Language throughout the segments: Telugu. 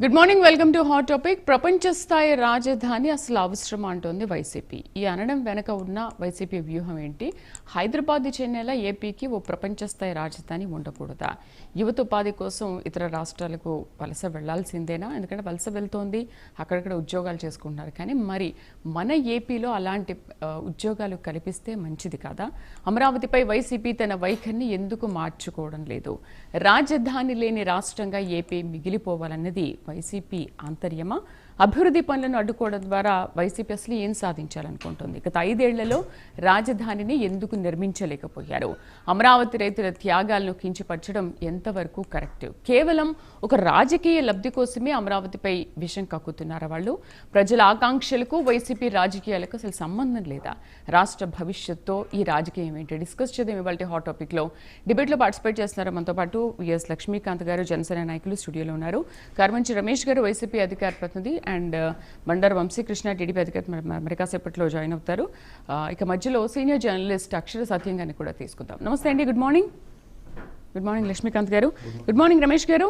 Good morning, welcome to hot topic. ప్రపంచ స్థాయి రాజధాని అసలు అవసరం అంటోంది వైసీపీ. ఈ అనడం వెనక ఉన్న వైసీపీ వ్యూహం ఏంటి? హైదరాబాద్ చెన్నైలో ఏపీకి ఓ ప్రపంచ స్థాయి రాజధాని ఉండకూడదా? యువత ఉపాధి కోసం ఇతర రాష్ట్రాలకు వలస వెళ్లాల్సిందేనా? ఎందుకంటే వలస వెళ్తోంది, అక్కడక్కడ ఉద్యోగాలు చేసుకుంటున్నారు. కానీ మరి మన ఏపీలో అలాంటి ఉద్యోగాలు కల్పిస్తే మంచిది కాదా? అమరావతిపై వైసీపీ తన వైఖరిని ఎందుకు మార్చుకోవడం లేదు? రాజధాని లేని రాష్ట్రంగా ఏపీ మిగిలిపోవాలన్నది వైసీపీ ఆంతర్యమా? అభివృద్ధి పనులను అడ్డుకోవడం ద్వారా వైసీపీ అసలు ఏం సాధించాలనుకుంటుంది? గత 5 ఏళ్లలో రాజధానిని ఎందుకు నిర్మించలేకపోయారు? అమరావతి రైతుల త్యాగాలను కించపరచడం ఎంతవరకు కరెక్ట్? కేవలం ఒక రాజకీయ లబ్ధి కోసమే అమరావతిపై విషం కక్కుతున్నారా వాళ్ళు? ప్రజల ఆకాంక్షలకు వైసీపీ రాజకీయాలకు అసలు సంబంధం లేదా? రాష్ట్ర భవిష్యత్తుతో ఈ రాజకీయం ఏంటి? డిస్కస్ చేద్దాం ఇవాళ హాట్ టాపిక్లో. డిబేట్లో పార్టిసిపేట్ చేస్తున్నారు మనతో పాటు విఎస్ లక్ష్మీకాంత్ గారు, జనసేన నాయకులు స్టూడియోలో ఉన్నారు. కర్మంచి రమేష్ గారు, వైసీపీ అధికార ప్రతినిధి, అండ్ బండారు వంశీకృష్ణ, టీడీపీ అధికారి, మరి కాసేపట్లో జాయిన్ అవుతారు. ఇక మధ్యలో సీనియర్ జర్నలిస్ట్ అక్షర సత్యం గారిని కూడా తీసుకుందాం. నమస్తే అండి, good morning. Good morning Lakshmikant గారు. గుడ్ మార్నింగ్ రమేష్ గారు.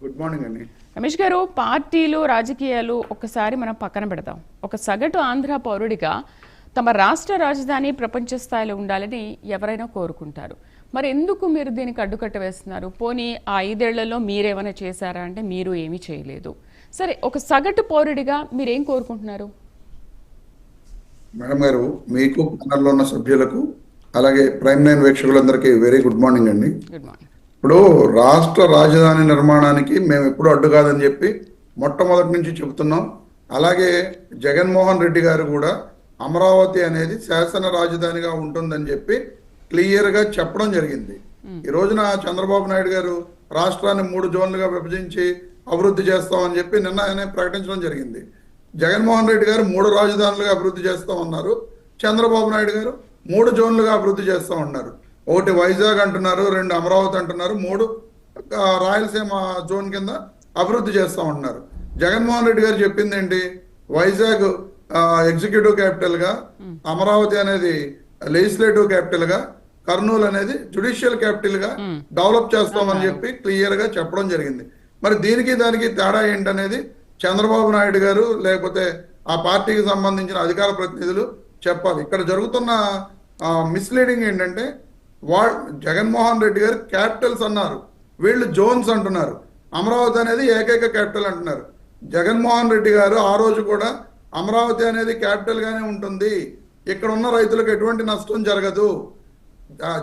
గుడ్ మార్నింగ్ అండి. రమేష్ గారు, పార్టీలు రాజకీయాలు ఒక్కసారి మనం పక్కన పెడదాం. ఒక సగటు ఆంధ్ర పౌరుడిగా తమ రాష్ట్ర రాజధాని ప్రపంచ స్థాయిలో ఉండాలని ఎవరైనా కోరుకుంటారు. మరి ఎందుకు మీరు దీనికి అడ్డుకట్ట వేస్తున్నారు? పోనీ ఆ 5 ఏళ్లలో మీరేమైనా చేశారా అంటే మీరు ఏమీ చేయలేదు. సరే, ఒక సగటు పౌరుడిగా మీరేం కోరుకుంటున్నారు? మేడం గారు, మీకు ప్యానల్లో ఉన్న సభ్యులకు అలాగే ప్రైమ్ 9 వీక్షకులందరికీ వెరీ గుడ్ మార్నింగ్ అండి. Good morning. ఇప్పుడు రాష్ట్ర రాజధాని నిర్మాణానికి మేము ఎప్పుడు అడ్డు కాదని చెప్పి మొట్టమొదటి నుంచి చెబుతున్నాం. అలాగే జగన్మోహన్ రెడ్డి గారు కూడా అమరావతి అనేది శాసన రాజధానిగా ఉంటుందని చెప్పి క్లియర్గా చెప్పడం జరిగింది. ఈ రోజున చంద్రబాబు నాయుడు గారు రాష్ట్రాన్ని 3 జోన్లుగా విభజించి అభివృద్ధి చేస్తామని చెప్పి నిన్న ఆయన ప్రకటించడం జరిగింది. జగన్మోహన్ రెడ్డి గారు 3 రాజధానులుగా అభివృద్ధి చేస్తామన్నారు. చంద్రబాబు నాయుడు గారు 3 జోన్లుగా అభివృద్ధి చేస్తామన్నారు. ఒకటి వైజాగ్ అంటున్నారు, 2 అమరావతి అంటున్నారు, 3 రాయలసీమ జోన్ కింద అభివృద్ధి చేస్తామన్నారు. జగన్మోహన్ రెడ్డి గారు చెప్పింది ఏంటి? వైజాగ్ ఎగ్జిక్యూటివ్ క్యాపిటల్ గా, అమరావతి అనేది లెజిస్లేటివ్ క్యాపిటల్ గా, కర్నూలు అనేది జ్యుడిషియల్ క్యాపిటల్ గా డెవలప్ చేస్తామని చెప్పి క్లియర్ గా చెప్పడం జరిగింది. మరి దీనికి దానికి తేడా ఏంటనేది చంద్రబాబు నాయుడు గారు లేకపోతే ఆ పార్టీకి సంబంధించిన అధికార ప్రతినిధులు చెప్పాలి. ఇక్కడ జరుగుతున్న మిస్లీడింగ్ ఏంటంటే, జగన్మోహన్ రెడ్డి గారు క్యాపిటల్స్ అన్నారు, వీళ్ళు జోన్స్ అంటున్నారు. అమరావతి అనేది ఏకైక క్యాపిటల్ అంటున్నారు. జగన్మోహన్ రెడ్డి గారు ఆ రోజు కూడా అమరావతి అనేది క్యాపిటల్ గానే ఉంటుంది, ఇక్కడ ఉన్న రైతులకు ఎటువంటి నష్టం జరగదు.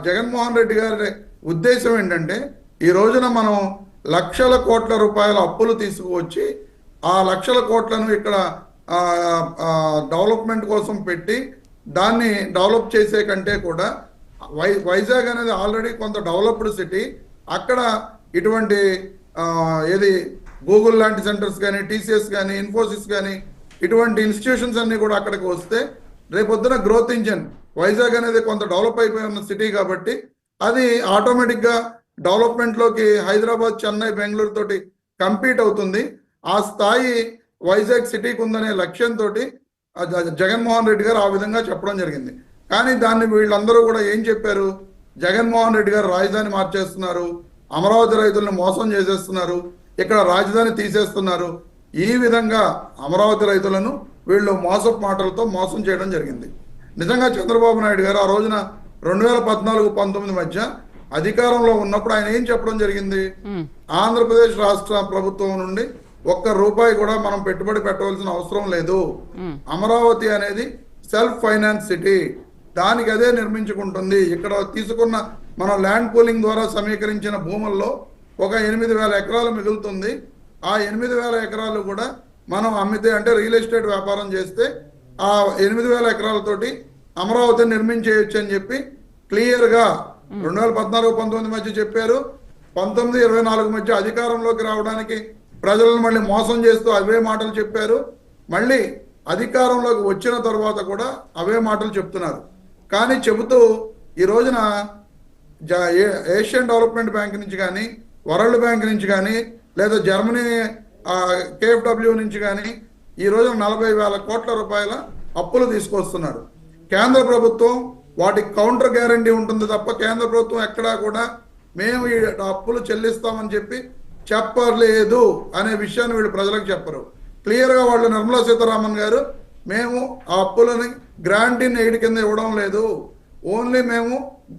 జగన్మోహన్ రెడ్డి గారి ఉద్దేశం ఏంటంటే, ఈ రోజున మనం లక్షల కోట్ల రూపాయల అప్పులు తీసుకువచ్చి ఆ లక్షల కోట్లను ఇక్కడ డెవలప్మెంట్ కోసం పెట్టి దాన్ని డెవలప్ చేసే కంటే కూడా వైజాగ్ అనేది ఆల్రెడీ కొంత డెవలప్డ్ సిటీ. అక్కడ ఇటువంటి ఏది గూగుల్ లాంటి సెంటర్స్ కానీ, టీసీఎస్ కానీ, ఇన్ఫోసిస్ కానీ, ఇటువంటి ఇన్స్టిట్యూషన్స్ అన్ని కూడా అక్కడికి వస్తే రేపొద్దున గ్రోత్ ఇంజన్. వైజాగ్ అనేది కొంత డెవలప్ అయిపోయి ఉన్న సిటీ కాబట్టి అది ఆటోమేటిక్గా డెవలప్మెంట్లోకి హైదరాబాద్, చెన్నై, బెంగళూరు తోటి కంపీట్ అవుతుంది. ఆ స్థాయి వైజాగ్ సిటీకి ఉందనే లక్ష్యంతో జగన్మోహన్ రెడ్డి గారు ఆ విధంగా చెప్పడం జరిగింది. కానీ దాన్ని వీళ్ళందరూ కూడా ఏం చెప్పారు? జగన్మోహన్ రెడ్డి గారు రాజధాని మార్చేస్తున్నారు, అమరావతి రైతులను మోసం చేసేస్తున్నారు, ఇక్కడ రాజధాని తీసేస్తున్నారు. ఈ విధంగా అమరావతి రైతులను వీళ్ళు మోసపు మాటలతో మోసం చేయడం జరిగింది. నిజంగా చంద్రబాబు నాయుడు గారు ఆ రోజున 2014-19 మధ్య అధికారంలో ఉన్నప్పుడు ఆయన ఏం చెప్పడం జరిగింది? ఆంధ్రప్రదేశ్ రాష్ట్ర ప్రభుత్వం నుండి ₹1 కూడా మనం పెట్టుబడి పెట్టవలసిన అవసరం లేదు, అమరావతి అనేది సెల్ఫ్ ఫైనాన్స్ సిటీ, దానికి అదే నిర్మించుకుంటుంది. ఇక్కడ తీసుకున్న మన ల్యాండ్ పూలింగ్ ద్వారా సమీకరించిన భూముల్లో ఒక 8,000 ఎకరాలు మిగులుతుంది. ఆ 8,000 ఎకరాలు కూడా మనం అమ్మితే, అంటే రియల్ ఎస్టేట్ వ్యాపారం చేస్తే ఆ 8,000 ఎకరాలతోటి అమరావతిని నిర్మించేయచ్చు అని చెప్పి క్లియర్గా 2014-19 మధ్య చెప్పారు. 19-24 మధ్య అధికారంలోకి రావడానికి ప్రజలను మళ్ళీ మోసం చేస్తూ అవే మాటలు చెప్పారు. మళ్ళీ అధికారంలోకి వచ్చిన తర్వాత కూడా అవే మాటలు చెప్తున్నారు. కానీ చెబుతూ ఈ రోజున ఏషియన్ డెవలప్మెంట్ బ్యాంక్ నుంచి కానీ, వరల్డ్ బ్యాంక్ నుంచి కానీ, లేదా జర్మనీ KfW నుంచి కానీ ఈ రోజు 40,000 కోట్ల రూపాయల అప్పులు తీసుకొస్తున్నారు. కేంద్ర ప్రభుత్వం వాటికి కౌంటర్ గ్యారంటీ ఉంటుంది తప్ప కేంద్ర ప్రభుత్వం ఎక్కడా కూడా మేము ఈ అప్పులు చెల్లిస్తామని చెప్పి చెప్పలేదు అనే విషయాన్ని వీళ్ళు ప్రజలకు చెప్పరు. క్లియర్గా వాళ్ళు నిర్మలా సీతారామన్ గారు మేము ఆ అప్పులని గ్రాంట్ ఇన్ ఎయిడ్ కింద ఇవ్వడం లేదు, ఓన్లీ మేము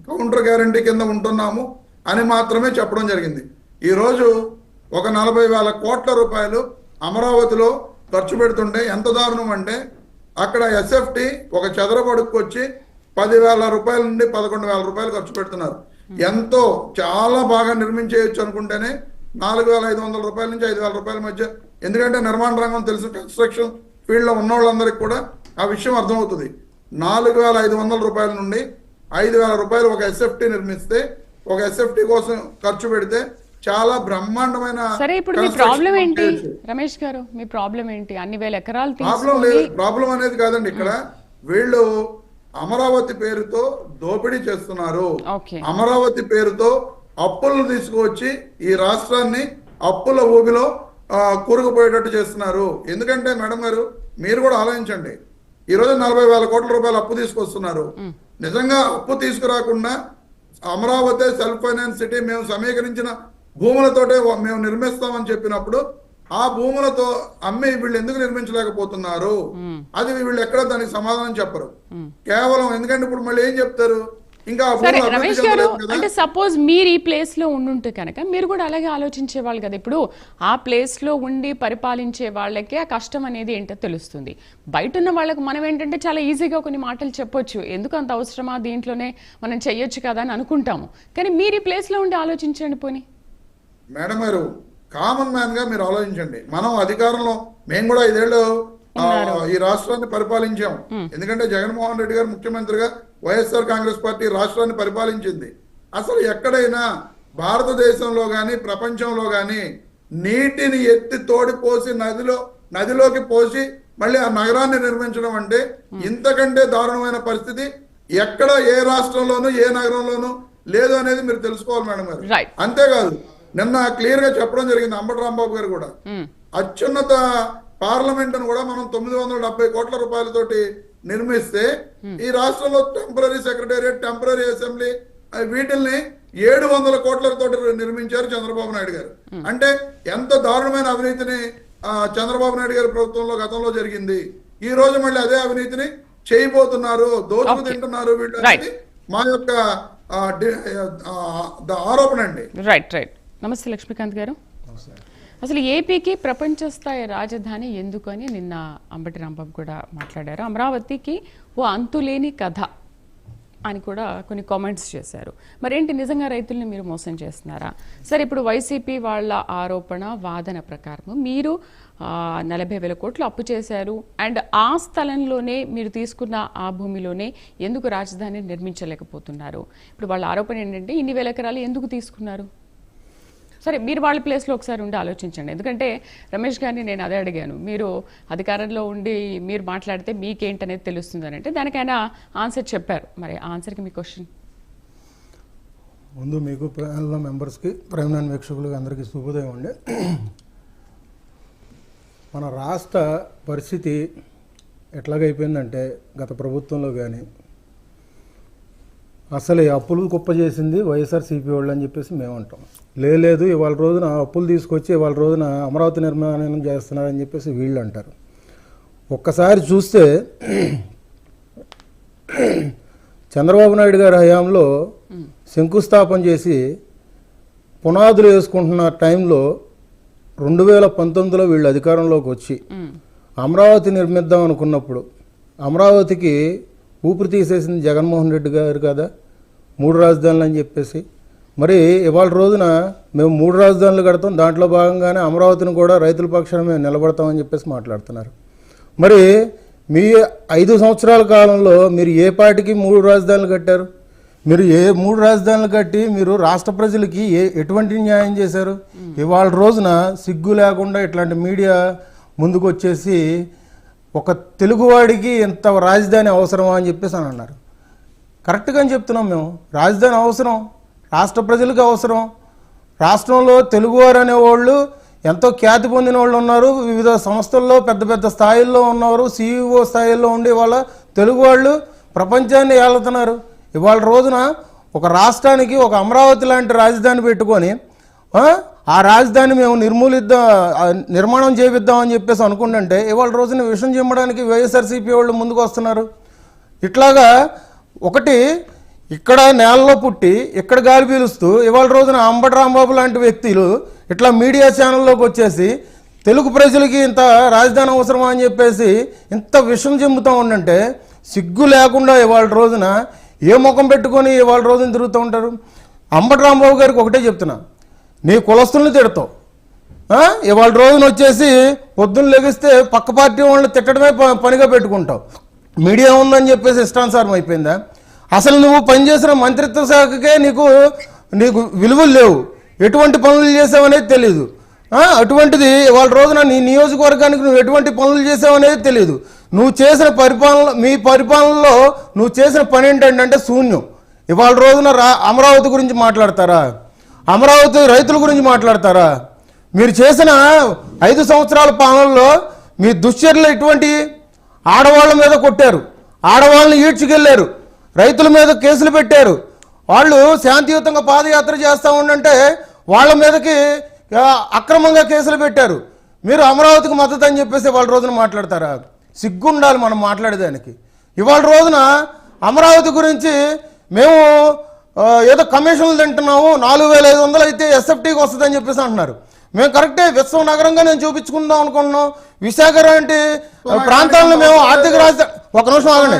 కౌంటర్ గ్యారంటీ కింద ఉంటున్నాము అని మాత్రమే చెప్పడం జరిగింది. ఈరోజు ఒక 40,000 కోట్ల రూపాయలు అమరావతిలో ఖర్చు పెడుతుంటే ఎంత దారుణం అంటే అక్కడ ఎస్ఎఫ్టి ఒక చదరపడుకు వచ్చి 10,000 రూపాయల నుండి 11,000 రూపాయలు ఖర్చు పెడుతున్నారు. ఎంతో చాలా బాగా నిర్మించేయచ్చు అనుకుంటేనే 4,500 రూపాయల నుంచి 5,000 రూపాయల మధ్య, ఎందుకంటే నిర్మాణ రంగం తెలుసు, కన్స్ట్రక్షన్ ఫీల్డ్లో ఉన్న వాళ్ళందరికీ కూడా ఆ విషయం అర్థమవుతుంది. 4,500 రూపాయల నుండి 5,000 రూపాయలు ఒక ఎస్ఎఫ్టీ నిర్మిస్తే, ఒక ఎస్ఎఫ్టీ కోసం ఖర్చు పెడితే చాలా బ్రహ్మాండమైన. సరే, ఇప్పుడు మీ ప్రాబ్లం ఏంటి రమేష్ గారు? మీ ప్రాబ్లం ఏంటి? అన్ని వేల ఎకరాలు ప్రాబ్లం లేదు, ప్రాబ్లం అనేది కాదండి. ఇక్కడ వీళ్ళు అమరావతి పేరుతో దోపిడీ చేస్తున్నారు. అమరావతి పేరుతో అప్పులను తీసుకువచ్చి ఈ రాష్ట్రాన్ని అప్పుల ఊబిలో కూరుకుపోయేటట్టు చేస్తున్నారు. ఎందుకంటే మేడం గారు మీరు కూడా ఆలోచించండి, ఈరోజు 40,000 కోట్ల రూపాయలు అప్పు తీసుకొస్తున్నారు. నిజంగా అప్పు తీసుకురాకుండా అమరావతి సెల్ఫ్ ఫైనాన్స్ సిటీ మేము సమీకరించిన భూములతోటే మేము నిర్మిస్తామని చెప్పినప్పుడు ఆ భూములతో అమ్మి వీళ్ళు ఎందుకు నిర్మించలేకపోతున్నారు? అది వీళ్ళు ఎక్కడ దానికి సమాధానం చెప్పరు కేవలం. ఎందుకంటే ఇప్పుడు మళ్ళీ ఏం చెప్తారు, ఇంకా రమేష్ గారు అంటే సపోజ్ మీరు ఈ ప్లేస్ లో ఉండుంటే కనుక మీరు కూడా అలాగే ఆలోచించే వాళ్ళు కదా. ఇప్పుడు ఆ ప్లేస్ లో ఉండి పరిపాలించే వాళ్ళకే ఆ కష్టం అనేది ఏంటో తెలుస్తుంది. బయట ఉన్న వాళ్ళకు మనం ఏంటంటే చాలా ఈజీగా కొన్ని మాటలు చెప్పొచ్చు, ఎందుకు అంత అవసరమా, దీంట్లోనే మనం చెయ్యొచ్చు కదా అని అనుకుంటాము. కానీ మీరు ఈ ప్లేస్ లో ఉండి ఆలోచించండి పోనీ. మేడం గారు కామన్ మ్యాన్ గా మీరు ఆలోచించండి, మనం అధికారంలో మేము కూడా 5 ఏళ్ళు ఈ రాష్ట్రాన్ని పరిపాలించాం. ఎందుకంటే జగన్మోహన్ రెడ్డి గారు ముఖ్యమంత్రిగా వైఎస్ఆర్ కాంగ్రెస్ పార్టీ రాష్ట్రాన్ని పరిపాలించింది. అసలు ఎక్కడైనా భారతదేశంలో కానీ ప్రపంచంలో కానీ నీటిని ఎత్తి తోడిపోసి నదిలోకి పోసి మళ్ళీ ఆ నగరాన్ని నిర్మించడం అంటే ఇంతకంటే దారుణమైన పరిస్థితి ఎక్కడ ఏ రాష్ట్రంలోనూ ఏ నగరంలోనూ లేదు అనేది మీరు తెలుసుకోవాలి మేడం గారు. అంతేకాదు నిన్న క్లియర్ గా చెప్పడం జరిగింది అంబటి రాంబాబు గారు కూడా, అత్యున్నత పార్లమెంట్ ను కూడా మనం 970 కోట్ల రూపాయలతోటి నిర్మిస్తే ఈ రాష్ట్రంలో టెంపరీ సెక్రటేరియట్, టెంపరీ అసెంబ్లీ వీటిల్ని 700 కోట్లతోటి నిర్మించారు చంద్రబాబు నాయుడు గారు. అంటే ఎంత దారుణమైన అవినీతిని చంద్రబాబు నాయుడు గారి ప్రభుత్వంలో గతంలో జరిగింది. ఈ రోజు మళ్ళీ అదే అవినీతిని చేయబోతున్నారు, దోచుకు తింటున్నారు వీళ్ళు అనేది మా యొక్క ఆరోపణ అండి. రైట్. నమస్తే లక్ష్మీకాంత్ గారు. అసలు ఏపీకి ప్రపంచ స్థాయి రాజధాని ఎందుకు అని నిన్న అంబటి రాంబాబు కూడా మాట్లాడారు. అమరావతికి ఓ అంతులేని కథ అని కూడా కొన్ని కామెంట్స్ చేశారు. మరేంటి నిజంగా రైతుల్ని మీరు మోసం చేస్తున్నారా? సరే, ఇప్పుడు వైసీపీ వాళ్ళ ఆరోపణ వాదన ప్రకారం మీరు 40,000 కోట్లు అప్పు చేశారు అండ్ ఆ స్థలంలోనే మీరు తీసుకున్న ఆ భూమిలోనే ఎందుకు రాజధాని నిర్మించలేకపోతున్నారు? ఇప్పుడు వాళ్ళ ఆరోపణ ఏంటంటే ఇన్ని వేల ఎకరాలు ఎందుకు తీసుకున్నారు? సరే, మీరు వాళ్ళ ప్లేస్లో ఒకసారి ఉండి ఆలోచించండి. ఎందుకంటే రమేష్ గారిని నేను అదే అడిగాను, మీరు అధికారంలో ఉండి మీరు మాట్లాడితే మీకేంటనేది తెలుస్తుంది అని. అంటే దానికైనా ఆన్సర్ చెప్పారు. మరి ఆన్సర్కి మీ క్వశ్చన్ ముందు మీకు ప్యానల్ మెంబర్స్కి, ప్రైమ్ నైన్ వీక్షకులకి అందరికీ శుభోదయం అండి. మన రాష్ట్ర పరిస్థితి ఎట్లాగైపోయిందంటే గత ప్రభుత్వంలో కానీ అసలు అప్పులు కుప్ప చేసింది వైఎస్ఆర్సీపీ వాళ్ళు అని చెప్పేసి మేము అంటాం. లేదు ఇవాళ రోజున అప్పులు తీసుకొచ్చి ఇవాళ రోజున అమరావతి నిర్మాణం చేస్తున్నారని చెప్పేసి వీళ్ళు అంటారు. ఒక్కసారి చూస్తే చంద్రబాబు నాయుడు గారి హయాంలో శంకుస్థాపన చేసి పునాదులు వేసుకుంటున్న టైంలో 2019లో వీళ్ళు అధికారంలోకి వచ్చి అమరావతి నిర్మిద్దాం అనుకున్నప్పుడు అమరావతికి ఊపిరి తీసేసింది జగన్మోహన్ రెడ్డి గారు కదా, 3 రాజధానులు అని చెప్పేసి. మరి ఇవాళ రోజున మేము 3 రాజధానులు కడతాం, దాంట్లో భాగంగానే అమరావతిని కూడా రైతుల పక్షాన మేము నిలబడతామని చెప్పేసి మాట్లాడుతున్నారు. మరి మీ 5 సంవత్సరాల కాలంలో మీరు ఏ పార్టీకి 3 రాజధానులు కట్టారు? మీరు ఏ 3 రాజధానులు కట్టి మీరు రాష్ట్ర ప్రజలకి ఎటువంటి న్యాయం చేశారు? ఇవాళ రోజున సిగ్గు లేకుండా ఇట్లాంటి మీడియా ముందుకు వచ్చేసి ఒక తెలుగువాడికి ఎంత రాజధాని అవసరమా అని చెప్పేసి అని అన్నారు. కరెక్ట్గా అని చెప్తున్నాం మేము, రాజధాని అవసరం, రాష్ట్ర ప్రజలకు అవసరం. రాష్ట్రంలో తెలుగువారు అనేవాళ్ళు ఎంతో ఖ్యాతి పొందిన వాళ్ళు ఉన్నారు, వివిధ సంస్థల్లో పెద్ద పెద్ద స్థాయిల్లో ఉన్నారు, CEO స్థాయిల్లో ఉండే వాళ్ళ తెలుగు వాళ్ళు ప్రపంచాన్ని ఏలుతున్నారు. ఇవాళ రోజున ఒక రాష్ట్రానికి ఒక అమరావతి లాంటి రాజధాని పెట్టుకొని ఆ రాజధాని మేము నిర్మాణం చేపిద్దామని చెప్పేసి అనుకుంటుంటే ఇవాళ రోజున విషయం చిమ్మడానికి వైఎస్ఆర్సీపీ వాళ్ళు ముందుకు వస్తున్నారు. ఇట్లాగా ఒకటి ఇక్కడ నేలలో పుట్టి ఇక్కడ గాలి పీలుస్తూ ఇవాళ రోజున అంబటి రాంబాబు లాంటి వ్యక్తులు ఇట్లా మీడియా ఛానల్లోకి వచ్చేసి తెలుగు ప్రజలకి ఇంత రాజధాని అవసరమా అని చెప్పేసి ఇంత విషం చెమ్ముతూ ఉండంటే సిగ్గు లేకుండా ఇవాళ రోజున ఏ ముఖం పెట్టుకొని ఇవాళ రోజున తిరుగుతూ ఉంటారు. అంబటి రాంబాబు గారికి ఒకటే చెప్తున్నా, నీ కులస్తుల్ని తిడతావు, ఇవాళ రోజున వచ్చేసి పొద్దున్న లెగిస్తే పక్క పార్టీ వాళ్ళని తిట్టడమే పనిగా పెట్టుకుంటావు. మీడియా ఉందని చెప్పేసి ఇష్టానుసారం అయిపోయిందా? అసలు నువ్వు పనిచేసిన మంత్రిత్వ శాఖకే నీకు విలువలు లేవు, ఎటువంటి పనులు చేసావనేది తెలీదు. అటువంటిది ఇవాళ రోజున నీ నియోజకవర్గానికి నువ్వు ఎటువంటి పనులు చేసావనేది తెలియదు. నువ్వు చేసిన మీ పరిపాలనలో నువ్వు చేసిన పని ఏంటంటే శూన్యం. ఇవాళ రోజున అమరావతి గురించి మాట్లాడతారా? అమరావతి రైతుల గురించి మాట్లాడతారా? మీరు చేసిన 5 సంవత్సరాల పాలనలో మీ దుశ్చర్యలు ఎటువంటి? ఆడవాళ్ళ మీద కొట్టారు, ఆడవాళ్ళని ఈడ్చుకెళ్ళారు, రైతుల మీద కేసులు పెట్టారు. వాళ్ళు శాంతియుతంగా పాదయాత్ర చేస్తూ ఉండంటే వాళ్ళ మీదకి అక్రమంగా కేసులు పెట్టారు. మీరు అమరావతికి మద్దతు అని చెప్పేసి ఇవాళ రోజున మాట్లాడతారా? సిగ్గుండాలి మనం మాట్లాడేదానికి. ఇవాళ రోజున అమరావతి గురించి మేము ఏదో కమిషన్లు తింటున్నాము, 4500 అయితే ఎస్ఎఫ్టీకి వస్తుందని చెప్పేసి అంటున్నారు. మేము కరెక్టే, విశ్వ నగరంగా నేను చూపించుకుందాం అనుకుంటున్నాం. విశాఖ లాంటి ప్రాంతాలను మేము ఆర్థిక రాజధాని, ఒక నిమిషం ఆగండి,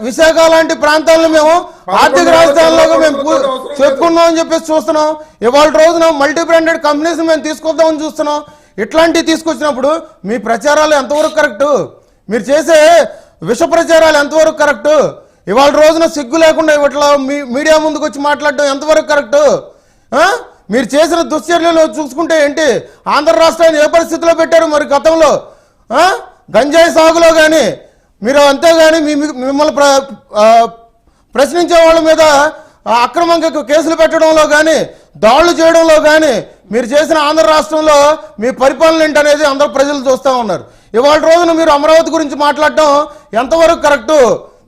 విశాఖ లాంటి ప్రాంతాలను మేము ఆర్థిక రాజధానిలోగా మేము చెప్పుకుందాం అని చెప్పేసి చూస్తున్నాం. ఇవాళ రోజున మల్టీ బ్రాండెడ్ కంపెనీస్ మేము తీసుకొద్దామని చూస్తున్నాం. ఇట్లాంటివి తీసుకొచ్చినప్పుడు మీ ప్రచారాలు ఎంతవరకు కరెక్టు? మీరు చేసే విష ప్రచారాలు ఎంతవరకు కరెక్టు? ఇవాళ రోజున సిగ్గు లేకుండా ఇట్లా మీడియా ముందుకు వచ్చి మాట్లాడడం ఎంతవరకు కరెక్టు? మీరు చేసిన దుశ్చర్యలు చూసుకుంటే ఏంటి? ఆంధ్ర రాష్ట్రాన్ని ఏ పరిస్థితిలో పెట్టారు మరి గతంలో? గంజాయి సాగులో కానీ మీరు అంతేగాని మిమ్మల్ని ప్రశ్నించే వాళ్ళ మీద అక్రమంగా కేసులు పెట్టడంలో కానీ దాడులు చేయడంలో కానీ మీరు చేసిన ఆంధ్ర రాష్ట్రంలో మీ పరిపాలన ఏంటనేది అందరూ ప్రజలు చూస్తూ ఉన్నారు. ఇవాళ రోజున మీరు అమరావతి గురించి మాట్లాడటం ఎంతవరకు కరెక్టు?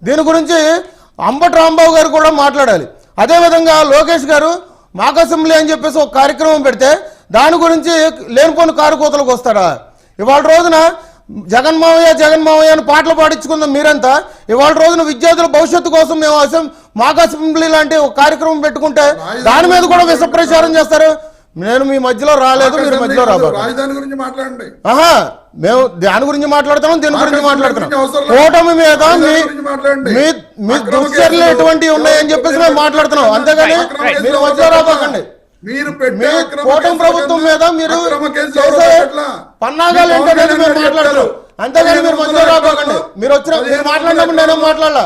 దీని గురించి అంబటి రాంబాబు గారు కూడా మాట్లాడాలి. అదేవిధంగా లోకేష్ గారు మాక్ అసెంబ్లీ అని చెప్పేసి ఒక కార్యక్రమం పెడితే దాని గురించి లేనిపోని కారుకోతలకు వస్తాడా? ఇవాళ రోజున జగన్మావయ్య అని పాటలు పాడించుకుందాం మీరంతా. ఇవాళ రోజున విద్యార్థుల భవిష్యత్తు కోసం మేము మాక్ అసెంబ్లీ లాంటి ఒక కార్యక్రమం పెట్టుకుంటే దాని మీద కూడా విష ప్రచారం చేస్తారు. నేను మీ మధ్యలో రాలేదు, మీరు మధ్యలో రాబోదు. రాజధాని గురించి మాట్లాడండి. మేము దాని గురించి మాట్లాడుతున్నాం, దీని గురించి మాట్లాడుతున్నాం. కూటమి మీద మీ దుశ్చర్యలు ఎటువంటివి ఉన్నాయని చెప్పేసి మేము మాట్లాడుతున్నాం, అంతేగాని మీరు మధ్యలో రాబోకండి. కూటమి ప్రభుత్వం మీద మీరు చేసే పన్నాగాలు ఏంటనేది మేము మాట్లాడుతున్నాం, అంతేగాని మీరు మధ్యలో రాబోకండి. మీరు మాట్లాడినప్పుడు నేనే మాట్లాడాల.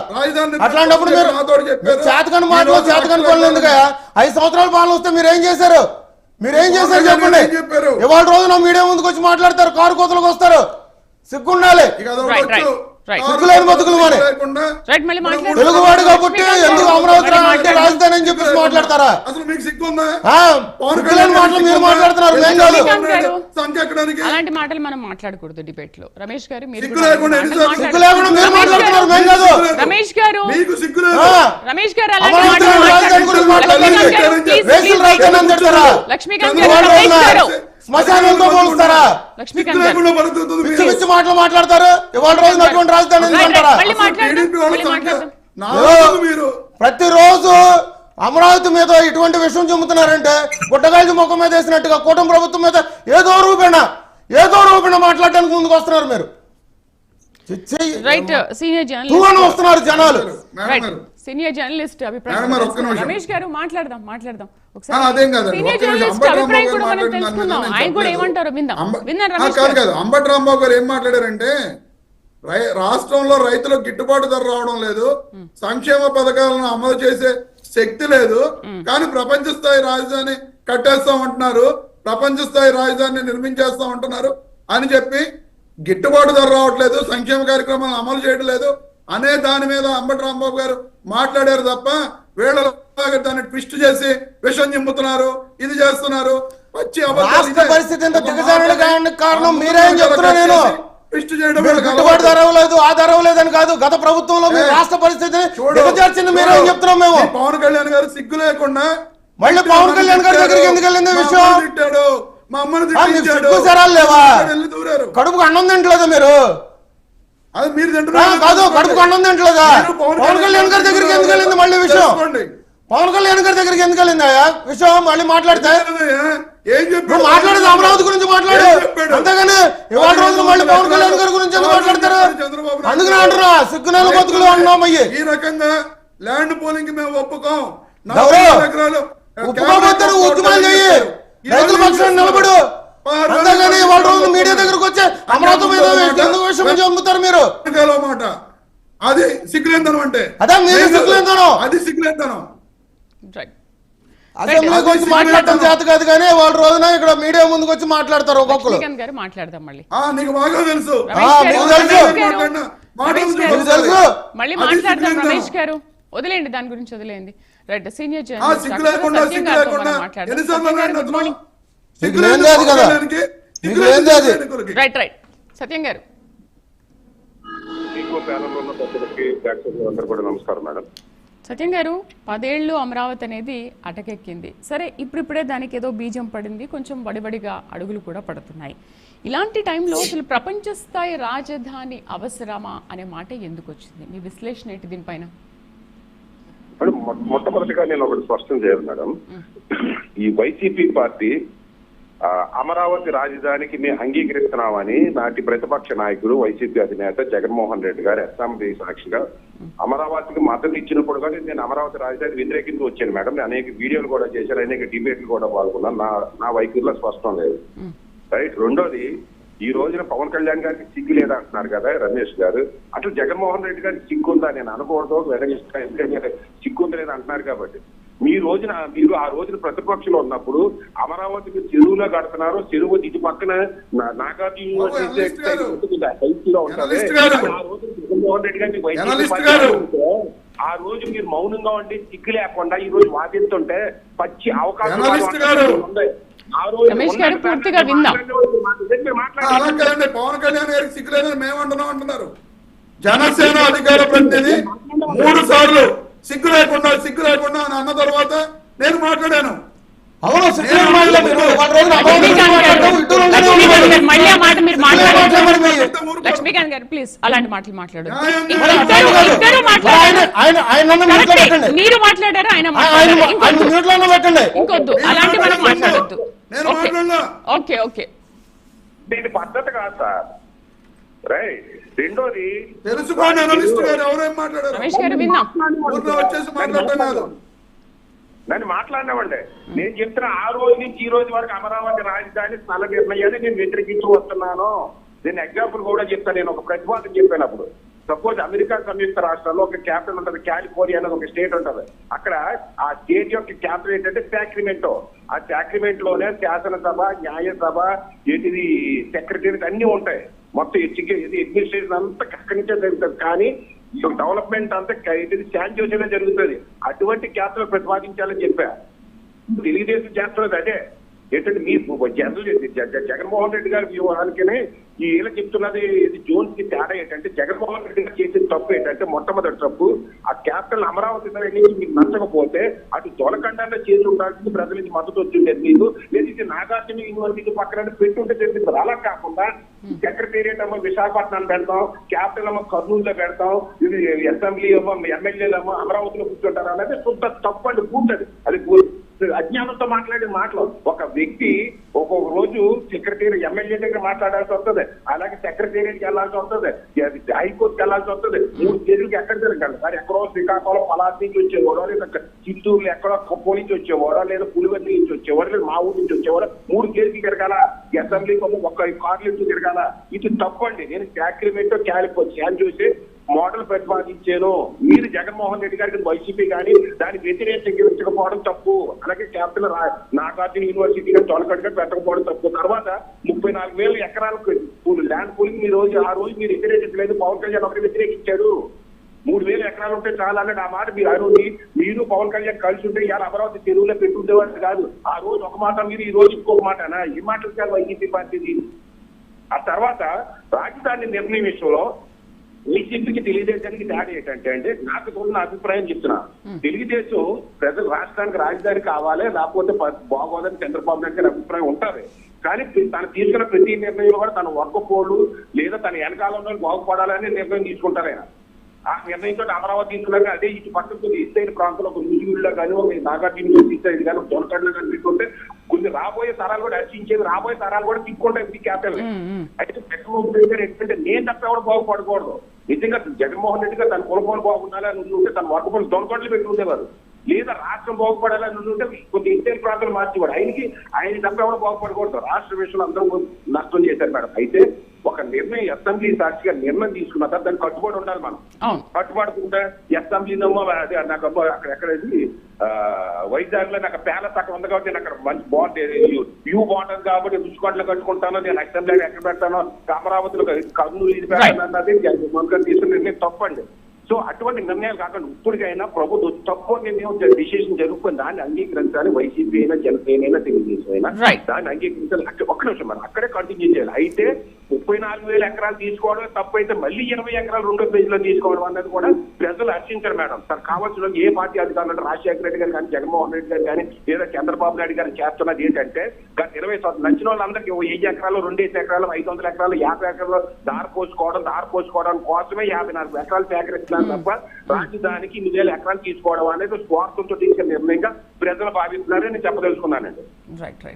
అట్లాంటప్పుడు మీరు చేతకని మాటలు చేతకని పనులు ఎందుకు? 5 సంవత్సరాల పాలన వస్తే మీరేం చేశారు? చెప్పండి. ఇవాళ రోజున మీడియా ముందుకు వచ్చి మాట్లాడతారు, కారు కోతలకు వస్తారు. సిగ్గుండాలి. సిగ్గులేని బతుకులు మరి తెలుగువాడు కాబట్టి ఎందుకు అమరావతి అంటే రాజధాని అని చెప్పేసి మాట్లాడతారా? సిగ్గులేని మాటలు మీరు మాట్లాడుతున్నారు. అలాంటి మాటలు మనం మాట్లాడకూడదు డిబేట్ లో. రమేష్ గారు సిగ్గు లేకుండా మీరు మాట్లాడుతున్నారు, మేము కాదు. రమేష్ గారు లక్ష్మీకాంత్ గారు శ్మశానంతో పోలుస్తారా? పిచ్చి మాటలు మాట్లాడతారు. ఇవాళ రోజు అటువంటి రాజధాని ప్రతిరోజు అమరావతి మీద ఇటువంటి విషయం చెబుతున్నారంటే గుట్టగాల్చి ముఖం మీద వేసినట్టుగా కూటమి ప్రభుత్వం మీద ఏదో రూపేణ మాట్లాడడానికి ముందుకు వస్తున్నారు. మీరు వస్తున్నారు జనాలు. సీనియర్ జర్నలిస్ట్ అభిప్రాయం రమేష్ గారు మాట్లాడదాం ఆయన కూడా ఏమంటారు అంబటి రాంబాబు గారు ఏం మాట్లాడారంటే రాష్ట్రంలో రైతులకు గిట్టుబాటు ధర రావడం లేదు, సంక్షేమ పథకాలను అమలు చేసే శక్తి లేదు, కానీ ప్రపంచ స్థాయి రాజధాని కట్టేస్తామంటున్నారు, ప్రపంచ స్థాయి రాజధానిని నిర్మించేస్తామంటున్నారు అని చెప్పి గిట్టుబాటు ధర రావట్లేదు, సంక్షేమ కార్యక్రమాలను అమలు చేయడం లేదు అనే దాని మీద అంబటి రాంబాబు గారు మాట్లాడారు తప్ప వీళ్ళ దాన్ని ట్విస్ట్ చేసి విషం నింపుతున్నారు, ఇది చేస్తున్నారు. వచ్చి కారణం మీరేం చెప్తున్నారు? నేను ట్విస్ట్ చేయడం గిట్టుబాటు ధర లేదు, ఆ ధర లేదని కాదు, గత ప్రభుత్వంలో రాష్ట్ర పరిస్థితిని దిగజార్చింది మీరేం చెప్తున్నాం? మేము పవన్ కళ్యాణ్ గారు సిగ్గు లేకుండా మళ్ళీ పవన్ కళ్యాణ్ గారి దగ్గరికి ఎందుకు వెళ్ళింది విషయం? తిట్టాడు, మా అమ్మని మీకు తిట్టించాడు. సిగ్గు శరాలు లేవా? వెళ్ళి దూరారు. కడుపుకు అన్నం తింటలేదా మీరు? అది మీరు తింటున్నారు. కాదు, కడుపుకు అన్నం తింటలేదా? పవన్ కళ్యాణ్ గారి దగ్గరికి ఎందుకు వెళ్ళింది మళ్ళీ విషయం? పవన్ కళ్యాణ్ గారి దగ్గరికి ఎందుకు వెళ్ళిందా విషయం? మళ్ళీ మాట్లాడితే ఏం చెప్పాడు? మాట్లాడేది అమరావతి గురించి మాట్లాడు, అంతేగాని ఇవాళ రోజున మళ్ళీ పవన్ కళ్యాణ్ గారి గురించి ఎందుకు మాట్లాడతారు? అందుకని అంటారా సిగ్గునేల బతుకులు అన్నాం. అయ్యి ఈ రకంగా ల్యాండ్ పోలింగ్ మేము ఒప్పుకోం. ఒప్పుకోబోతారు, ఉద్యమాలు చెయ్యి, రైతుల పక్షాన్ని నిలబడు, అంతేగాని వాళ్ళ రోజు మీడియా దగ్గరకు వచ్చే అమరావతి మీద ఎందుకు విషయం చంపుతారు మీరు? మాట అది సిగ్గులేందనం అంటే అదే మీరు సిగ్గులేందనం, అది సిగ్గులేందనం. అసెంబ్లీ గురించి మాట్లాడటం చేత కాదు కానీ వాళ్ళ రోజున ఇక్కడ మీడియా ముందుకు వచ్చి మాట్లాడతారు ఒక్కొక్కరు. మాట్లాడదాం మళ్ళీ. నీకు బాగా తెలుసు, మళ్ళీ మాట్లాడదాం రమేష్ గారు, వదిలేండి దాని గురించి వదిలేండి. రైట్, సీనియర్ రైట్ రైట్ సత్యం గారు. నమస్కారం మేడం. సత్యం గారు, 10 ఏళ్ళు అమరావతి అనేది అటకెక్కింది. సరే, ఇప్పుడిప్పుడే దానికి ఏదో బీజం పడింది, కొంచెం వడివడిగా అడుగులు కూడా పడుతున్నాయి. ఇలాంటి టైంలో అసలు ప్రపంచ స్థాయి రాజధాని అవసరమా అనే మాట ఎందుకు వచ్చింది? మీ విశ్లేషణ ఏంటి దీనిపైన? మొట్టమొదటిగా నేను ఒకటి స్పష్టం చేయాలి మేడం. ఈ వైసీపీ పార్టీ అమరావతి రాజధానికి మేము అంగీకరిస్తున్నామని నాటి ప్రతిపక్ష నాయకుడు వైసీపీ అధినేత జగన్మోహన్ రెడ్డి గారు అసెంబ్లీ సాక్షిగా అమరావతికి మద్దతు ఇచ్చినప్పుడు కానీ నేను అమరావతి రాజధాని వ్యతిరేకించి వచ్చాను మేడం. నేను అనేక వీడియోలు కూడా చేశాను, అనేక డిబేట్లు కూడా పాల్గొన్నాను. నా వైఖరిలో స్పష్టం లేదు. రైట్. రెండోది, ఈ రోజున పవన్ కళ్యాణ్ గారికి సిగ్గు లేదా అంటున్నారు కదా రమేష్ గారు. అసలు జగన్మోహన్ రెడ్డి గారికి సిగ్గు ఉందా నేను అనకూడదు, ఎందుకంటే సిగ్గు ఉంది లేదా అంటున్నారు కాబట్టి. మీరు ఆ రోజున ప్రతిపక్షంలో ఉన్నప్పుడు అమరావతికి చెరువులో కడుతున్నారు, చెరువు ఇటు పక్కన నాగార్జున యూనివర్సిటీ ఉంటుంది. ఆ రోజు జగన్మోహన్ రెడ్డి గారిని ఆ రోజు మీరు మౌనంగా ఉండి సిగ్గు లేకుండా ఈ రోజు వాదిస్తుంటే పచ్చి అవకాశం పవన్ కళ్యాణ్ గారికి సిగ్గులేదని మేము అంటున్నాం అంటున్నారు. జనసేన అధికార ప్రతినిధి 3 సార్లు సిగ్గు లేకుండా అని అన్న తర్వాత నేను మాట్లాడాను. లక్ష్మీకాంత్ గారు ప్లీజ్ అలాంటి మాటలు మాట్లాడు. మీరు మాట్లాడారు, ఆయన ఇంకొద్దు అలాంటి మనం మాట్లాడద్దు. ఓకే ఓకే, దీని పద్ధతి కాదు సార్. రైట్. రెండోది తెలుసుకోండి, అనలిస్ట్ గారు ఎవరేం మాట్లాడారు రమేష్ గారు విన్నాం. వచ్చేసి మాట్లాడుతున్నారు. నన్ను మాట్లాడినామండి. నేను చెప్తున్నా ఆ రోజు నుంచి ఈ రోజు వరకు అమరావతి రాజధాని స్థల నిర్ణయాన్ని నేను వ్యతిరేకించి వస్తున్నాను. నేను ఎగ్జాంపుల్ కూడా చెప్తాను. నేను ఒక ప్రతిపాదన చెప్పినప్పుడు సపోజ్ అమెరికా సంయుక్త రాష్ట్రాల్లో ఒక క్యాపిటల్ ఉంటుంది, కాలిఫోర్నియా అనేది ఒక స్టేట్ ఉంటుంది. అక్కడ ఆ స్టేట్ యొక్క క్యాపిటల్ ఏంటంటే సాక్రిమెంటో. ఆ సాక్రిమెంట్ లోనే శాసనసభ, న్యాయసభ, ఏంటిది సెక్రటరీ అన్ని ఉంటాయి. మొత్తం అడ్మినిస్ట్రేషన్ అంతా అక్కడి నుంచే జరుగుతుంది. కానీ డెవలప్మెంట్ అంతా శాన్ జోసేలో జరుగుతుంది. అటువంటి క్యాపిటల్ ప్రతిపాదించాలని చెప్పా. తెలుగుదేశం చేస్తున్నది అదే. ఏంటంటే మీ జగన్మోహన్ రెడ్డి గారి వ్యూహానికనే ఈ ఇలా చెప్తున్నది. ఇది జోన్స్ కి తేడా ఏంటంటే జగన్మోహన్ రెడ్డి గారు చేసిన తప్పు ఏంటంటే మొట్టమొదటి తప్పు ఆ క్యాపిటల్ అమరావతి నుంచి మీకు నచ్చకపోతే అటు దొలకండాల్లో చేసి ఉండాల్సింది, ప్రజల నుంచి మద్దతు వచ్చిండేది మీకు. లేదు ఇది నాగార్జున యూనివర్సిటీ పక్కన పెట్టుంటే తెలిసింది. అలా కాకుండా సెక్రటేరియట్ అమ్మ విశాఖపట్నం పెడతాం, క్యాపిటల్ అమ్మ కర్నూలులో పెడతాం, ఇది అసెంబ్లీ అమ్మ ఎమ్మెల్యేలు అమ్మ అమరావతిలో కూర్చుంటారు అనేది శుద్ధ తప్పు అండి. కూర్చోదు అది అజ్ఞానంతో మాట్లాడే మాటలు. ఒక వ్యక్తి ఒక్కొక్క రోజు సెక్రటేరియట్ ఎమ్మెల్యే దగ్గర మాట్లాడాల్సి వస్తుంది, అలాగే సెక్రటేరియట్కి వెళ్లాల్సి వస్తుంది, హైకోర్టుకి వెళ్లాల్సి వస్తుంది. 3 కేసులకి ఎక్కడ తిరగాలి సార్? ఎక్కడో శ్రీకాకుళం పలాస్ నుంచి వచ్చేవాడో, లేదా చిత్తూరులో ఎక్కడో కుప్పం నుంచి వచ్చేవాడో, లేదా పులివెందుల నుంచి వచ్చేవాడు, లేదా మా ఊరు నుంచి వచ్చేవాడు. 3 కేసులు తిరగాల, అసెంబ్లీకి ఒక్క కార్లు నుంచి తిరగాల. ఇది తప్పండి. నేను సాక్రిమెంట్ క్యాన్ చూసి మోడల్ ప్రతిపాదించాను. మీరు జగన్మోహన్ రెడ్డి గారికి వైసీపీ కానీ దాన్ని వ్యతిరేకించకపోవడం తప్పు. అలాగే క్యాపిటల్ నాగార్జున యూనివర్సిటీ తొలకడిగా పెట్టకపోవడం తప్పు. తర్వాత 34,000 ఎకరాలకు ల్యాండ్ పూలింగ్ ఆ రోజు మీరు వ్యతిరేకించలేదు. పవన్ కళ్యాణ్ ఒకటి వ్యతిరేకించారు. 3,000 ఎకరాలు ఉంటే చాలా అన్నాడు. ఆ మాట మీరు ఆ రోజు మీరు పవన్ కళ్యాణ్ కలిసి ఉంటే ఇవాళ అమరావతి చెరువులో పెట్టుండేవాళ్ళు కాదు. ఆ రోజు ఒక మాట మీరు, ఈ రోజు ఇంకొక మాటనా? ఈ మాటలు కాదు వైసీపీ పార్టీది. ఆ తర్వాత రాజధాని నిర్ణయం విషయంలో వైసీపీకి తెలుగుదేశానికి తేడా ఏంటంటే అండి, నాకు ఉన్న అభిప్రాయం చెప్తున్నా. తెలుగుదేశం ప్రజలు రాష్ట్రానికి రాజధాని కావాలి, లేకపోతే బాగోదని చంద్రబాబు నాయుడు గారి అభిప్రాయం ఉంటుంది. కానీ తను తీసుకున్న ప్రతి నిర్ణయం కూడా తన వర్కపోలు లేదా తన వెనకాలంలో బాగుపడాలని నిర్ణయం తీసుకుంటారు ఆయన. ఆ నిర్ణయంతో అమరావతి తీసుకున్నాక అదే ఇటు పక్కకు ఇస్తైన ప్రాంతంలో ఒక ముజిగుడిలో కానీ ఒక నాగార్జున ఇస్తేది కానీ దొరకడ్లో కనిపిస్తుంటే కొన్ని రాబోయే తరాలు కూడా రక్షించేది, రాబోయే తరాలు కూడా తీసుకుంటాయి ఇది క్యాపిటల్. అయితే జగన్మోహన్ గారు ఏంటంటే నేను తప్ప ఎవరు బాగుపడకూడదు. నిజంగా జగన్మోహన్ రెడ్డి గారు తన కులపోలు బాగుండాలని ఉంటే తన వర్గపోలు దొరకట్లు పెట్టి ఉండేవారు, లేదా రాష్ట్రం బాగుపడాలని ఉంటే కొన్ని ఇతర ప్రాంతాలు మార్చేవాడు. ఆయన తప్ప ఎవరు బాగుపడకూడదు. రాష్ట్ర విషయంలో అందరూ నష్టం చేశారు మేడం. అయితే ఒక నిర్ణయం అసెంబ్లీ సాక్షిగా నిర్ణయం తీసుకున్న తర్వాత దాన్ని కట్టుబడి ఉండాలి. మనం కట్టుబడుకుంటే అసెంబ్లీనేమో అదే నాకు అక్కడేది వైజాగ్ లో నాకు ప్యాలెస్ అక్కడ ఉంది కాబట్టి నేను అక్కడ మంచి బాగుంటుంది వ్యూ బాగుంటుంది కాబట్టి రుచికోటలో కట్టుకుంటాను, నేను అసెంబ్లీ ఎక్కడ పెడతాను, అమరావతిలో కర్నూలు ఇది పెడతాను అన్నది జగన్మోహన్ తీసుకున్న నిర్ణయం తప్పండి. సో అటువంటి నిర్ణయాలు కాకుండా ఇప్పటికైనా ప్రభుత్వం తక్కువ నిర్ణయం డిసిషన్ జరుగుతుంది, దాన్ని అంగీకరించాలి. వైసీపీ అయినా జనసేన అయినా తెలుగుదేశం అయినా దాన్ని అంగీకరించాలి. ఒక్క నిమిషం మనం అక్కడే కంటిన్యూ చేయాలి. అయితే 34,000 ఎకరాలు తీసుకోవడం తప్పు అయితే మళ్ళీ 20 ఎకరాలు రెండో పేజీలో తీసుకోవడం అన్నది కూడా ప్రజలు హర్షించారు మేడం. సార్ కావాల్సిన ఏ పార్టీ అధికారులు రాజశేఖర రెడ్డి గారు కానీ జగన్మోహన్ రెడ్డి గారు కానీ లేదా చంద్రబాబు నాయుడు గారు చేస్తున్నది ఏంటంటే గత 20 సంవత్సరాలు నచ్చిన వాళ్ళందరికీ 1000 ఎకరాలు 2 ఎకరాలు 500 ఎకరాలు 50 ఎకరాలు దారి పోసుకోవడం కోసమే 54 ఎకరాలు సేకరిస్తున్నారు తప్ప రాజధానికి 8,000 ఎకరాలు తీసుకోవడం అనేది స్వార్థంతో తీసుకునే నిర్ణయంగా ప్రజలు భావిస్తున్నారని చెప్పదలుచుకున్నానండి. రైట్.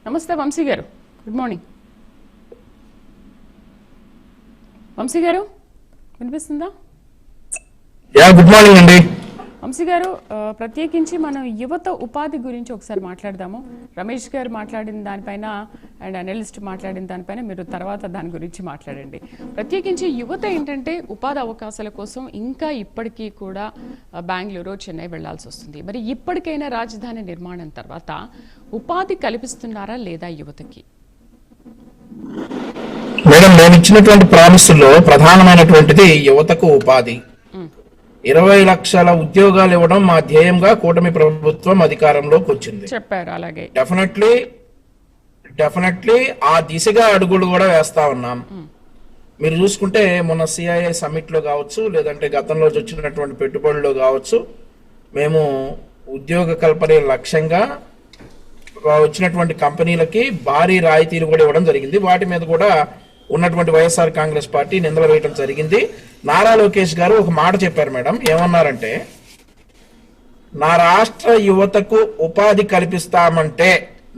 నమస్తే వంశీ గారు, గుడ్ మార్నింగ్. వంశీ గారు వినిపిస్తుందా? గుడ్ మార్నింగ్ అండి. వంశీ గారు, ప్రత్యేకించి మనం యువత ఉపాధి గురించి ఒకసారి మాట్లాడదాము. రమేష్ గారు మాట్లాడిన దానిపైన అండ్ అనలిస్ట్ మాట్లాడిన దానిపైన మీరు తర్వాత దాని గురించి మాట్లాడండి. ప్రత్యేకించి యువత ఏంటంటే ఉపాధి అవకాశాల కోసం ఇంకా ఇప్పటికీ కూడా బెంగళూరు, చెన్నై వెళ్లాల్సి వస్తుంది. మరి ఇప్పటికైనా రాజధాని నిర్మాణం తర్వాత ఉపాధి కల్పిస్తున్నారా లేదా యువతకి? మేడం, నేను ఇచ్చినటువంటి ప్రామిస్లో ప్రధానమైనటువంటిది యువతకు ఉపాధి. 20 లక్షల ఉద్యోగాలు ఇవ్వడం మా ధ్యేయంగా కూటమి ప్రభుత్వం అధికారంలోకి వచ్చింది చెప్పారు. అలాగే డెఫినెట్లీ ఆ దిశగా అడుగులు కూడా వేస్తా ఉన్నాం. మీరు చూసుకుంటే మొన్న సిఐఐ సమ్మిట్ లో కావచ్చు, లేదంటే గతంలో వచ్చినటువంటి పెట్టుబడుల్లో కావచ్చు, మేము ఉద్యోగ కల్పన లక్ష్యంగా వచ్చినటువంటి కంపెనీలకి భారీ రాయితీలు కూడా ఇవ్వడం జరిగింది. వాటి మీద కూడా ఉన్నటువంటి వైఎస్ఆర్ కాంగ్రెస్ పార్టీ నిందలు వేయడం జరిగింది. నారా లోకేష్ గారు ఒక మాట చెప్పారు మేడం, ఏమన్నారంటే నా రాష్ట్ర యువతకు ఉపాధి కల్పిస్తామంటే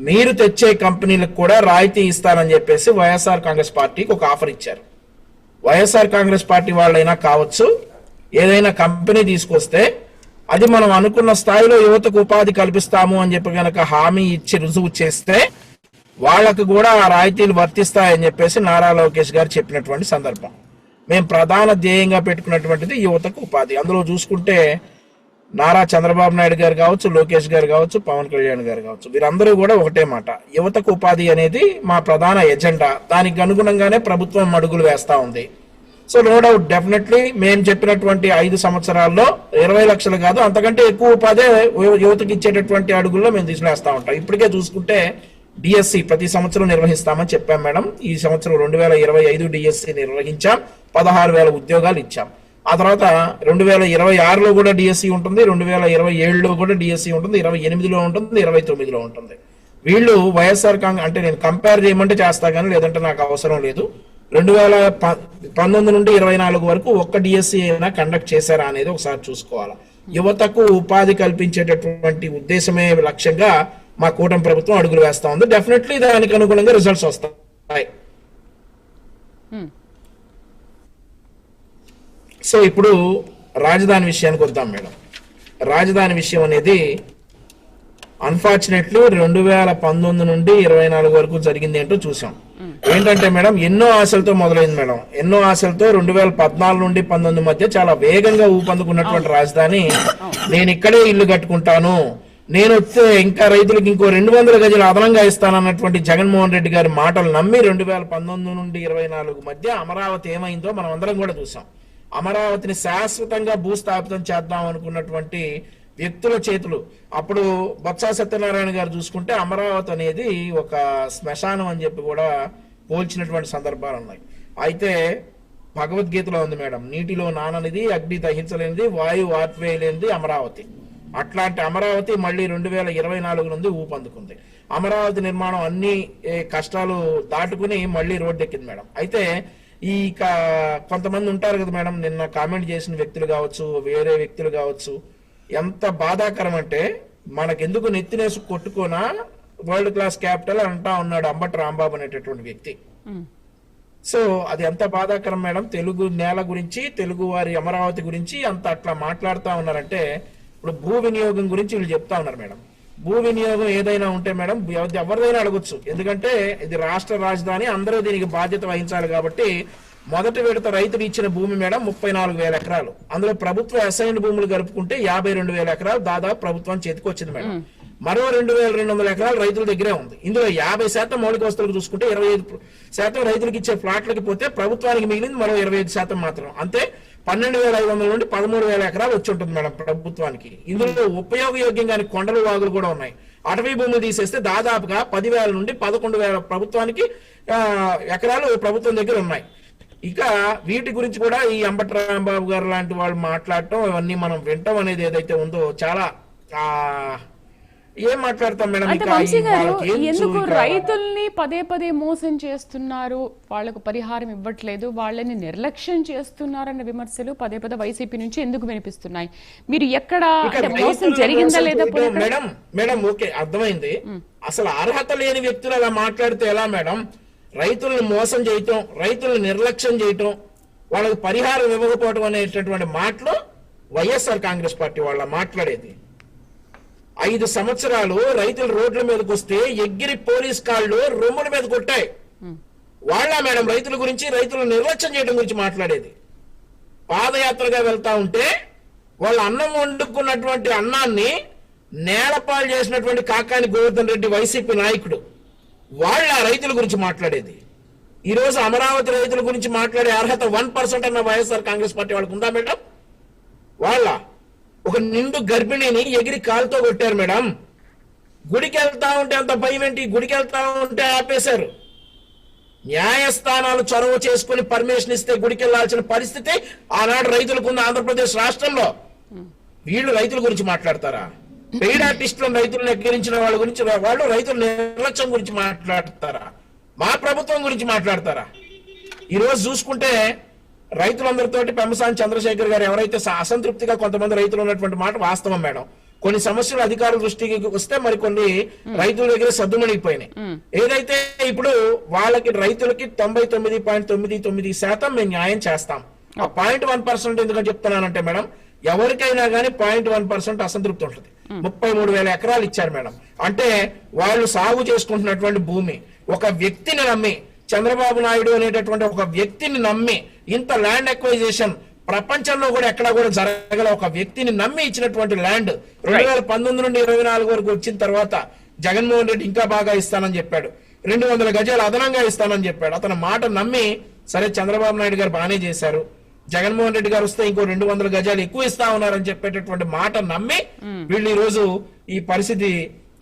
మీరు తెచ్చే కంపెనీలకు కూడా రాయితీ ఇస్తానని చెప్పేసి వైఎస్ఆర్ కాంగ్రెస్ పార్టీకి ఒక ఆఫర్ ఇచ్చారు. వైఎస్ఆర్ కాంగ్రెస్ పార్టీ వాళ్ళైనా కావచ్చు, ఏదైనా కంపెనీ తీసుకొస్తే అది మనం అనుకున్న స్థాయిలో యువతకు ఉపాధి కల్పిస్తాము అని చెప్పి కనుక హామీ ఇచ్చి రుజువు చేస్తే వాళ్లకు కూడా ఆ రాయితీలు వర్తిస్తాయని చెప్పేసి నారా లోకేష్ గారు చెప్పినటువంటి సందర్భం. మేము ప్రధాన ధ్యేయంగా పెట్టుకున్నటువంటిది యువతకు ఉపాధి. అందులో చూసుకుంటే నారా చంద్రబాబు నాయుడు గారు కావచ్చు, లోకేష్ గారు కావచ్చు, పవన్ కళ్యాణ్ గారు కావచ్చు, వీరందరూ కూడా ఒకటే మాట, యువతకు ఉపాధి అనేది మా ప్రధాన ఎజెండా. దానికి అనుగుణంగానే ప్రభుత్వం అడుగులు వేస్తా ఉంది. సో నో డౌట్, డెఫినెట్లీ మేము చెప్పినటువంటి 5 సంవత్సరాల్లో 20 లక్షలు కాదు అంతకంటే ఎక్కువ ఉపాధి యువతకి ఇచ్చేటటువంటి అడుగుల్లో మేము తీసుకునేస్తా ఉంటాం. ఇప్పటికే చూసుకుంటే డిఎస్సి ప్రతి సంవత్సరం నిర్వహిస్తామని చెప్పాం మేడం. ఈ సంవత్సరం 2025 డిఎస్సి నిర్వహించాం, 16,000 ఉద్యోగాలు ఇచ్చాం. ఆ తర్వాత 2026లో కూడా డిఎస్సి ఉంటుంది, 2027లో కూడా డిఎస్సి ఉంటుంది, 28లో ఉంటుంది, 29లో ఉంటుంది. వీళ్ళు వైఎస్ఆర్ కాంగ్రెస్ అంటే నేను కంపేర్ చేయమంటే చేస్తా కానీ లేదంటే నాకు అవసరం లేదు. 2019 నుండి 24 వరకు ఒక్క డిఎస్సి అయినా కండక్ట్ చేశారా అనేది ఒకసారి చూసుకోవాలి. యువతకు ఉపాధి కల్పించేటటువంటి ఉద్దేశమే లక్ష్యంగా మా కూటమి ప్రభుత్వం అడుగులు వేస్తా ఉంది. డెఫినెట్లీ దానికి అనుగుణంగా రిజల్ట్స్ వస్తాయి. సో ఇప్పుడు రాజధాని విషయానికి వద్దాం మేడం. రాజధాని విషయం అనేది అన్ఫార్చునేట్లీ 2019 నుండి 24 వరకు జరిగింది ఏంటో చూసాం. ఏంటంటే మేడం, ఎన్నో ఆశలతో మొదలైంది మేడం. ఎన్నో ఆశలతో 2014 నుండి 19 మధ్య చాలా వేగంగా ఊపందుకున్నటువంటి రాజధాని నేను ఇక్కడే ఇల్లు కట్టుకుంటాను, నేను వస్తే ఇంకా రైతులకు ఇంకో 200 గజాలు అదనంగా ఇస్తానన్నటువంటి జగన్మోహన్ రెడ్డి గారి మాటలు నమ్మి 2019 నుండి 24 మధ్య అమరావతి ఏమైందో మనం అందరం కూడా చూసాం. అమరావతిని శాశ్వతంగా భూస్థాపితం చేద్దాం అనుకున్నటువంటి వ్యక్తుల చేతులు, అప్పుడు బొత్స సత్యనారాయణ గారు చూసుకుంటే అమరావతి అనేది ఒక శ్మశానం అని చెప్పి కూడా పోల్చినటువంటి సందర్భాలు ఉన్నాయి. అయితే భగవద్గీతలో ఉంది మేడం, నీటిలో నాననిది, అగ్ని దహించలేనిది, వాయువు ఆర్పివేయలేనిది అమరావతి. అట్లాంటి అమరావతి మళ్ళీ 2024 నుండి ఊపందుకుంది. అమరావతి నిర్మాణం అన్ని కష్టాలు దాటుకుని మళ్ళీ రోడ్డెక్కింది మేడం. అయితే ఈ కొంతమంది ఉంటారు కదా మేడం, నిన్న కామెంట్ చేసిన వ్యక్తులు కావచ్చు, వేరే వ్యక్తులు కావచ్చు, ఎంత బాధాకరం అంటే మనకెందుకు నెత్తినేసి కొట్టుకోనా వరల్డ్ క్లాస్ క్యాపిటల్ అంటా ఉన్నాడు అంబటి రాంబాబు అనేటటువంటి వ్యక్తి. సో అది ఎంత బాధాకరం మేడం. తెలుగు నేల గురించి, తెలుగు వారి అమరావతి గురించి అంత అట్లా మాట్లాడుతూ ఉన్నారంటే, ఇప్పుడు భూ వినియోగం గురించి వీళ్ళు చెప్తా ఉన్నారు మేడం. భూ వినియోగం ఏదైనా ఉంటే మేడం ఎవరిదైనా అడగొచ్చు, ఎందుకంటే ఇది రాష్ట్ర రాజధాని, అందరూ దీనికి బాధ్యత వహించాలి. కాబట్టి మొదటి విడత రైతులు ఇచ్చిన భూమి మేడం 34,000 ఎకరాలు, అందులో ప్రభుత్వ అసైన్డ్ భూములు కలుపుకుంటే 52,000 ఎకరాలు దాదాపు ప్రభుత్వం చేతికి వచ్చింది మేడం. మరో 2,200 ఎకరాలు రైతుల దగ్గరే ఉంది. ఇందులో 50% మౌలిక వస్తువులకు చూసుకుంటే 25% రైతులకు ఇచ్చే ప్లాట్లకి పోతే ప్రభుత్వానికి మిగిలింది మరో 25% మాత్రం. అంతే 12,500 నుండి 13,000 ఎకరాలు వచ్చి ఉంటుంది మేడం ప్రభుత్వానికి. ఇందులో ఉపయోగయోగ్యంగా కొండలు, వాగులు కూడా ఉన్నాయి. అటవీ భూములు తీసేస్తే దాదాపుగా 10,000 నుండి 11,000 ప్రభుత్వానికి ఎకరాలు ప్రభుత్వం దగ్గర ఉన్నాయి. ఇక వీటి గురించి కూడా ఈ అంబటి రాంబాబు గారు లాంటి వాళ్ళు మాట్లాడటం, ఇవన్నీ మనం వింటాం అనేది ఏదైతే ఉందో చాలా ఏం మాట్లాడతాం మేడం. అంటే వంశీ గారు, ఎందుకు రైతుల్ని పదే పదే మోసం చేస్తున్నారు, వాళ్లకు పరిహారం ఇవ్వట్లేదు, వాళ్ళని నిర్లక్ష్యం చేస్తున్నారన్న విమర్శలు పదే పదే వైసీపీ నుంచి ఎందుకు వినిపిస్తున్నాయి? మీరు ఎక్కడ మోసం జరిగిందా లేదా? మేడం ఓకే, అర్థమైంది. అసలు అర్హత లేని వ్యక్తులు అలా మాట్లాడితే ఎలా మేడం? రైతులను మోసం చేయటం, రైతులను నిర్లక్ష్యం చేయటం, వాళ్ళకి పరిహారం ఇవ్వకపోవడం అనేటటువంటి మాటలు వైఎస్ఆర్ కాంగ్రెస్ పార్టీ వాళ్ళ మాట్లాడేది. 5 సంవత్సరాలు రైతులు రోడ్ల మీదకి వస్తే ఎగ్గిరి పోలీస్ కాళ్ళు రొమ్ముల మీద కొట్టాయి. వాళ్ళ మేడం రైతుల గురించి, రైతులను నిర్లక్ష్యం చేయడం గురించి మాట్లాడేది. పాదయాత్రగా వెళ్తా ఉంటే వాళ్ళ అన్నం వండుకున్నటువంటి అన్నాన్ని నేలపాలు చేసినటువంటి కాకాని గోవర్ధన్ రెడ్డి వైసీపీ నాయకుడు, వాళ్ళ రైతుల గురించి మాట్లాడేది. ఈ రోజు అమరావతి రైతుల గురించి మాట్లాడే అర్హత 1% అన్న వైఎస్ఆర్ కాంగ్రెస్ పార్టీ వాళ్ళకు ఉందా మేడం? వాళ్ళ ఒక నిండు గర్భిణిని ఎగిరి కాలుతో కొట్టారు మేడం. గుడికి వెళ్తా ఉంటే అంత భయం ఏంటి? గుడికి వెళ్తా ఉంటే ఆపేశారు. న్యాయస్థానాలు చొరవ చేసుకుని పర్మిషన్ ఇస్తే గుడికి వెళ్లాల్సిన పరిస్థితి ఆనాడు రైతులకు ఉంది ఆంధ్రప్రదేశ్ రాష్ట్రంలో. వీళ్ళు రైతుల గురించి మాట్లాడతారా? పెయిడ్ ఆర్టిస్టులను రైతులను ఎక్కిరించిన వాళ్ళ గురించి, వాళ్ళు రైతుల నిర్లక్ష్యం గురించి మాట్లాడతారా? మా ప్రభుత్వం గురించి మాట్లాడతారా? ఈ రోజు చూసుకుంటే రైతులందరితోటి పెమ్మసాని చంద్రశేఖర్ గారు ఎవరైతే అసంతృప్తిగా కొంతమంది రైతులు ఉన్నటువంటి మాట వాస్తవం మేడం. కొన్ని సమస్యలు అధికారుల దృష్టికి వస్తే మరి కొన్ని రైతుల దగ్గర సద్దుమణిగిపోయినాయి. ఏదైతే ఇప్పుడు వాళ్ళకి రైతులకి 99.99% మేము న్యాయం చేస్తాం. ఆ 0.1% ఎందుకని చెప్తున్నానంటే మేడం, ఎవరికైనా కానీ 0.1% అసంతృప్తి ఉంటుంది. 33,000 ఎకరాలు ఇచ్చారు మేడం. అంటే వాళ్ళు సాగు చేసుకుంటున్నటువంటి భూమి, ఒక వ్యక్తిని నమ్మి, చంద్రబాబు నాయుడు అనేటటువంటి ఒక వ్యక్తిని నమ్మి ఇంత ల్యాండ్ ఎక్వైజేషన్ ప్రపంచంలో కూడా ఎక్కడా కూడా జరగల ఒక వ్యక్తిని నమ్మి ఇచ్చినటువంటి ల్యాండ్ 2019 నుండి 24 వరకు వచ్చిన తర్వాత జగన్మోహన్ రెడ్డి ఇంకా బాగా ఇస్తానని చెప్పాడు. 200 గజాలు అదనంగా ఇస్తానని చెప్పాడు. అతని మాట నమ్మి సరే చంద్రబాబు నాయుడు గారు బాగానే చేశారు, జగన్మోహన్ రెడ్డి గారు వస్తే ఇంకో 200 గజాలు ఎక్కువ ఇస్తా ఉన్నారని చెప్పేటటువంటి మాట నమ్మి వీళ్ళు ఈ రోజు ఈ పరిస్థితి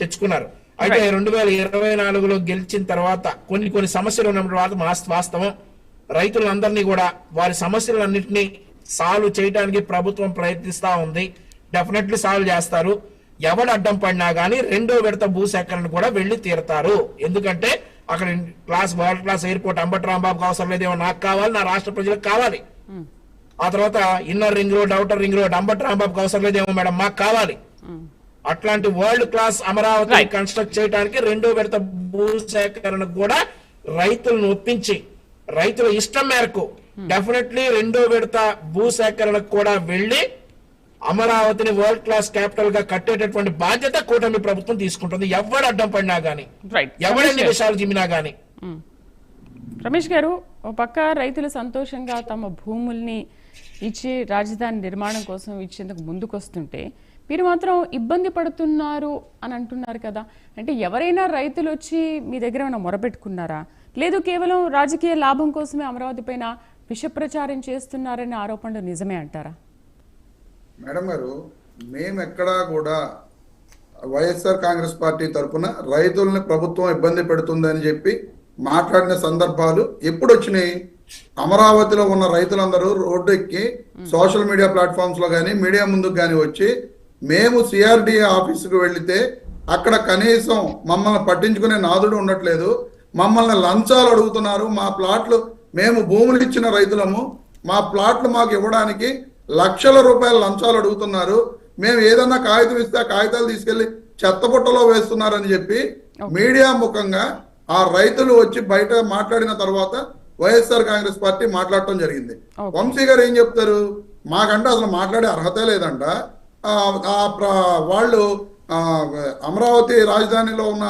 తెచ్చుకున్నారు. అయితే 2024లో గెలిచిన తర్వాత కొన్ని సమస్యలు ఉన్న వాస్తవం. రైతులందరినీ కూడా వారి సమస్యలన్నింటినీ సాల్వ్ చేయడానికి ప్రభుత్వం ప్రయత్నిస్తా ఉంది. డెఫినెట్లీ సాల్వ్ చేస్తారు. ఎవడు అడ్డం పడినా గానీ 2వ విడత భూసేకరణ కూడా వెళ్లి తీరుతారు. ఎందుకంటే అక్కడ వరల్డ్ క్లాస్ ఎయిర్పోర్ట్ అంబటి రాంబాబుకి అవసరం లేదేమో, నాకు కావాలి, నా రాష్ట్ర ప్రజలకు కావాలి. ఆ తర్వాత inner ring road, outer ring road Ambati రాంబాబుకి అవసరం లేదేమో మేడం, మాకు కావాలి. అట్లాంటి వరల్డ్ క్లాస్ అమరావతి కన్స్ట్రక్ట్ చేయడానికి 2వ విడత భూసేకరణ కూడా రైతులను ఒప్పించి రైతుల ఇష్టం మేరకు డెఫినెట్లీ 2వ విడత భూసేకరణకు కూడా వెళ్లి అమరావతిని వరల్డ్ క్లాస్ క్యాపిటల్ గా కట్టేటటువంటి బాధ్యత కూటమి ప్రభుత్వం తీసుకుంటుంది. ఎవరు అడ్డం పడినా గానీ, ఎవరెన్ని విషయాలు జిమ్మినా గానీ. రమేష్ గారు, ఒక పక్క రైతులు సంతోషంగా తమ భూముల్ని ఇచ్చి రాజధాని నిర్మాణం కోసం ఇచ్చేందుకు ముందుకొస్తుంటే మీరు మాత్రం ఇబ్బంది పడుతున్నారు అని అంటున్నారు కదా. అంటే ఎవరైనా రైతులు వచ్చి మీ దగ్గర ఏమైనా మొరపెట్టుకున్నారా? లేదు కేవలం రాజకీయ లాభం కోసమే అమరావతి పైన విష ప్రచారం చేస్తున్నారనే ఆరోపణలు నిజమే అంటారా? మేడం గారు, మేము ఎక్కడా కూడా వైఎస్ఆర్ కాంగ్రెస్ పార్టీ తరఫున రైతుల్ని ప్రభుత్వం ఇబ్బంది పెడుతుందని చెప్పి మాట్లాడిన సందర్భాలు ఎప్పుడు వచ్చినాయి? అమరావతిలో ఉన్న రైతులందరూ రోడ్డు ఎక్కి సోషల్ మీడియా ప్లాట్ఫామ్స్ లో కానీ మీడియా ముందుకు కానీ వచ్చి మేము సిఆర్డిఏ ఆఫీసుకు వెళితే అక్కడ కనీసం మమ్మల్ని పట్టించుకునే నాదుడు ఉండట్లేదు, మమ్మల్ని లంచాలు అడుగుతున్నారు, మా ప్లాట్లు మేము భూములు ఇచ్చిన రైతులము, మా ప్లాట్లు మాకు ఇవ్వడానికి లక్షల రూపాయల లంచాలు అడుగుతున్నారు, మేము ఏదన్నా కాగితం ఇస్తే ఆ కాగితాలు తీసుకెళ్లి చెత్తపుట్టలో వేస్తున్నారని చెప్పి మీడియా ముఖంగా ఆ రైతులు వచ్చి బయట మాట్లాడిన తర్వాత వైఎస్ఆర్ కాంగ్రెస్ పార్టీ మాట్లాడటం జరిగింది. వంశీ గారు ఏం చెప్తారు, మాకంటే అసలు మాట్లాడే అర్హత లేదంట, వాళ్ళు అమరావతి రాజధానిలో ఉన్న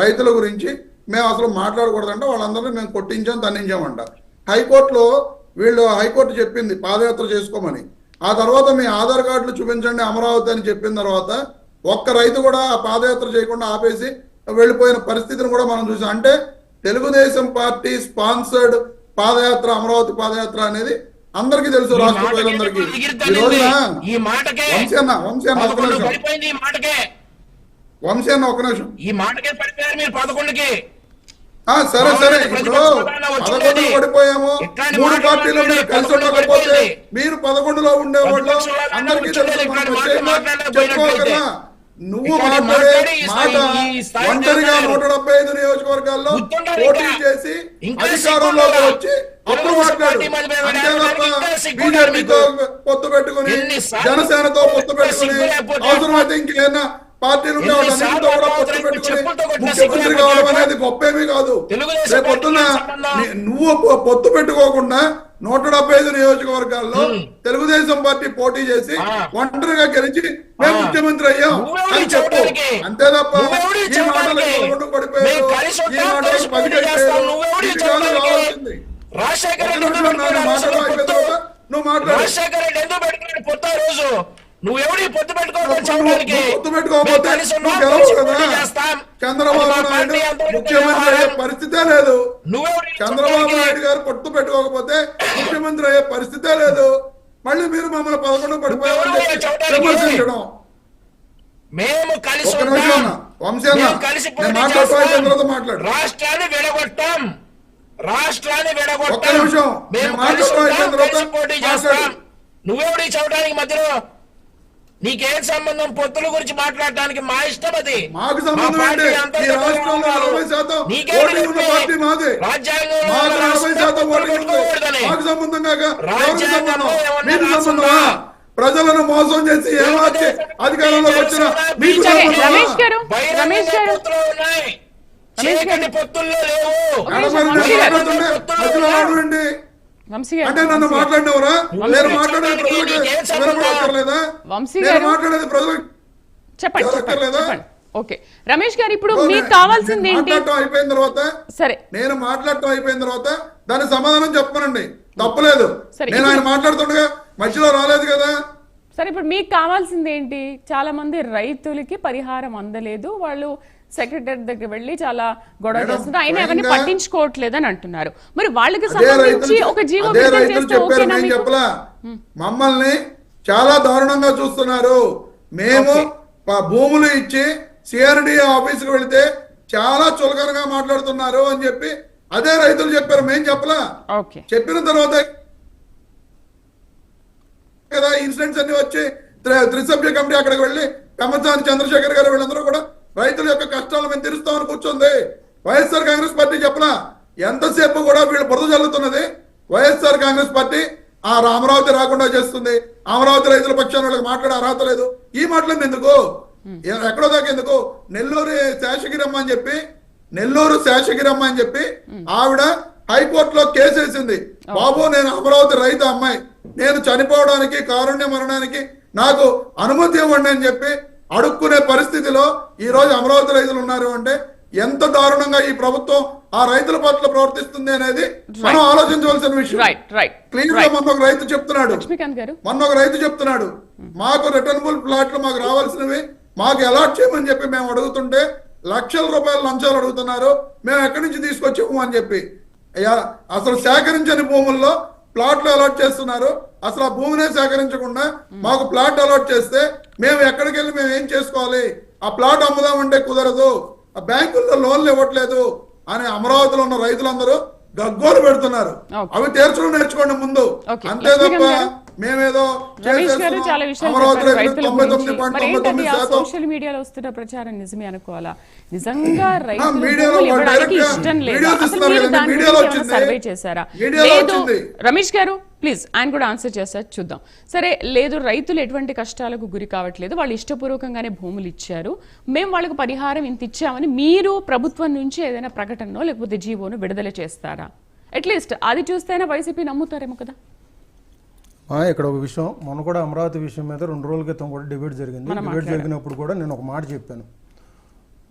రైతుల గురించి మేము అసలు మాట్లాడకూడదంట, వాళ్ళందరినీ మేము కొట్టించాం తన్నించామంట. హైకోర్టులో హైకోర్టు చెప్పింది పాదయాత్ర చేసుకోమని, ఆ తర్వాత మీ ఆధార్ కార్డులు చూపించండి అమరావతి అని చెప్పిన తర్వాత ఒక్క రైతు కూడా ఆ పాదయాత్ర చేయకుండా ఆపేసి వెళ్ళిపోయిన పరిస్థితిని కూడా మనం చూసాం. అంటే తెలుగుదేశం పార్టీ స్పాన్సర్డ్ పాదయాత్ర అమరావతి పాదయాత్ర అనేది అందరికీ తెలుసు, రాష్ట్ర ప్రజలందరికీ. ఈ రోజున వంశీ అన్న ఒక నిమిషం సరే సరే, ఇప్పుడు 11 పడిపోయాము, 3 పార్టీలు మీరు కలిసి ఉండకపోతే మీరు 11లో ఉండేవాళ్ళు అందరికీ తెలుసు. చెప్పుకోగలరా నువ్వు మాట్లాడే మాట ఒంటరిగా 175 నియోజకవర్గాల్లో పోటీ చేసి అధికారంలోకి వచ్చి అప్పుడు మాట్లాడు, అంతే తప్ప బీజేపీతో పొత్తు పెట్టుకుని జనసేనతో పొత్తు పెట్టుకుని అవసరమైతే ఇంకేనా పార్టీలు ఉంటే వాటన్నిటితో కూడా పొత్తు పెట్టుకుని ముఖ్యమంత్రి కావడం అనేది గొప్పేమీ కాదు. రేపు పొద్దున్న నువ్వు పొత్తు పెట్టుకోకుండా 175 నియోజకవర్గాల్లో తెలుగుదేశం పార్టీ పోటీ చేసి ఒంటరిగా గెలిచి మేము ముఖ్యమంత్రి అయ్యాం అని చెప్పు, అంతే తప్ప ఈ మాటలకు పడిపోయారు, ఈ మాటలకు పదికైపోయారు కావాల్సింది. నువ్వు మాట్లాడు, నువ్వెవడి పొత్తు పెట్టుకోకపోతే చంద్రబాబు నాయుడు ముఖ్యమంత్రి అయ్యే పరిస్థితే లేదు. చంద్రబాబు నాయుడు గారు పొత్తు పెట్టుకోకపోతే ముఖ్యమంత్రి అయ్యే పరిస్థితే లేదు. మళ్ళీ మీరు మమ్మల్ని 11 పడిపోయామని విమర్శించడం. మేము కలిసి వంశీ అన్న మాట్లాడు, మాట్లాడు. రాష్ట్రాన్ని విడగొట్టాం, ఒక్క నిమిషం పోటీ చేస్తాం. నువ్వెవడి చెప్పడానికి మధ్యలో నీకేం సంబంధం? పొత్తుల గురించి మాట్లాడడానికి మా ఇష్టం, అది మాకు సంబంధం ఏంటి? ఈ రాష్ట్రంలో 40% ఓటింగ్ ఉన్న పార్టీ మాది, మాకు 40% ఓటింగ్ ఉంది, మాకు సంబంధం కాక ఎవరికి సంబంధం? మీకు సంబంధమా? ప్రజలను మోసం చేసి ఏమార్చి అధికారంలోకి వచ్చిన మీకు సంబంధమా? పొత్తుల్లో లేవు అంటే నన్ను మాట్లాడినవరా? నేను మాట్లాడేది ప్రజలకు వినపడక్కర్లేదా? నేను మాట్లాడేది ప్రజలకు చెప్పండి. ఓకే రమేష్ గారు, ఇప్పుడు మీకు కావాల్సింది ఏంటి? అయిపోయిన తర్వాత సరే, నేను మాట్లాడటం అయిపోయిన తర్వాత దాని సమాధానం చెప్పనండి, తప్పలేదు. నేను ఆయన మాట్లాడుతుండగా మధ్యలో రాలేదు కదా. సరే, ఇప్పుడు మీకు కావాల్సింది ఏంటి? చాలా మంది రైతులకి పరిహారం అందలేదు, వాళ్ళు సెక్రటరీ దగ్గర వెళ్ళి చాలా గొడవ చేస్తున్నారు, ఆయన ఎవరిని పట్టించుకోవట్లేదు అని అంటున్నారు. మరి వాళ్ళకి సంబంధించి ఒక జీవో చెప్పలా, మమ్మల్ని చాలా దారుణంగా చూస్తున్నారు. మేము భూములు ఇచ్చి సిఆర్డిఏ ఆఫీసుకు వెళితే చాలా చులకనగా మాట్లాడుతున్నారు అని చెప్పి అదే రైతులు చెప్పారు, మేము చెప్పలా. చెప్పిన తర్వాత కదా ఇన్సిడెంట్స్ అన్ని వచ్చి త్రిసభ్య కమిటీ అక్కడికి వెళ్ళి కమ్మసాని చంద్రశేఖర్ గారు వీళ్ళందరూ కూడా రైతుల యొక్క కష్టాలు మేము తీరుస్తామని కూర్చుంది. వైఎస్ఆర్ కాంగ్రెస్ పార్టీ చెప్పలా, ఎంతసేపు కూడా వీళ్ళు బురద జల్లుతున్నది వైఎస్ఆర్ కాంగ్రెస్ పార్టీ. అమరావతి రాకుండా చేస్తుంది, అమరావతి రైతుల పక్షాన వాళ్ళకి మాట్లాడే అర్హత లేదు. ఈ మాటలు ఎందుకు, ఎక్కడో దాకా ఎందుకు? నెల్లూరు శేషగిరమ్మ అని చెప్పి ఆవిడ హైకోర్టులో కేసు వేసింది. బాబు, నేను అమరావతి రైతు అమ్మాయి, నేను చనిపోవడానికి కారుణ్య మరణానికి నాకు అనుమతి ఇవ్వండి అని చెప్పి అడుక్కునే పరిస్థితిలో ఈ రోజు అమరావతి రైతులు ఉన్నారు అంటే ఎంత దారుణంగా ఈ ప్రభుత్వం ఆ రైతుల పట్ల ప్రవర్తిస్తుంది అనేది మనం ఆలోచించవలసిన విషయం. క్లియర్ గా మొన్న ఒక రైతు చెప్తున్నాడు, మాకు రిటర్నబుల్ ప్లాట్లు మాకు రావాల్సినవి మాకు అలాట్ చేయమని చెప్పి మేము అడుగుతుంటే లక్షల రూపాయల లంచాలు అడుగుతున్నారు, మేము ఎక్కడి నుంచి తీసుకొచ్చాము అని చెప్పి. అసలు సేకరించని భూముల్లో ప్లాట్లు అలాట్ చేస్తున్నారు, అసలు ఆ భూమినే సేకరించకుండా మాకు ప్లాట్ అలాట్ చేస్తే మేము ఎక్కడికి వెళ్ళి మేము ఏం చేసుకోవాలి? ఆ ప్లాట్ అమ్ముదామంటే కుదరదు, ఆ బ్యాంకుల్లో లోన్లు ఇవ్వట్లేదు అని అమరావతిలో ఉన్న రైతులందరూ గగ్గోలు పెడుతున్నారు. Okay. అవి తీర్చడం నేర్చుకోండి ముందు. Okay. అంతే తప్ప మేమేదో రమేష్ గారు చాలా విషయాలు అమరావతి చెప్పారు రైతుల గురించి. మరి ఏంటంటే ఆ 99.99% సోషల్ మీడియాలో వస్తున్న ప్రచారం నిజమే అనుకోవాలా? నిజంగా రైతులు మీడియాలో భూములు ఇవ్వడానికి డైరెక్ట్ గా ఇష్టం లేదు. వీడియోస్ అసలు ఇస్తున్నారు మీరు కదా, దాని మీడియాలో గురించి ఏమైనా వచ్చింది. సర్వే చేశారా? మీడియాలో లేదు వచ్చింది. రమేష్ గారు ప్లీజ్, ఆయన కూడా ఆన్సర్ చేస్తారు, చూద్దాం. సరే, లేదు రైతులు ఎటువంటి కష్టాలకు గురి కావట్లేదు, వాళ్ళు ఇష్టపూర్వకంగానే భూములు ఇచ్చారు, మేము వాళ్ళకి పరిహారం ఇంత ఇచ్చామని మీరు ప్రభుత్వం నుంచి ఏదైనా ప్రకటనో లేకపోతే జీవోను విడుదల చేస్తారా? అట్లీస్ట్ అది చూస్తేనే వైసీపీ నమ్ముతారేమో కదా. ఇక్కడ ఒక విషయం, మొన్న కూడా అమరావతి విషయం మీద 2 రోజుల క్రితం కూడా డిబేట్ జరిగింది. డిబేట్ జరిగినప్పుడు కూడా నేను ఒక మాట చెప్పాను.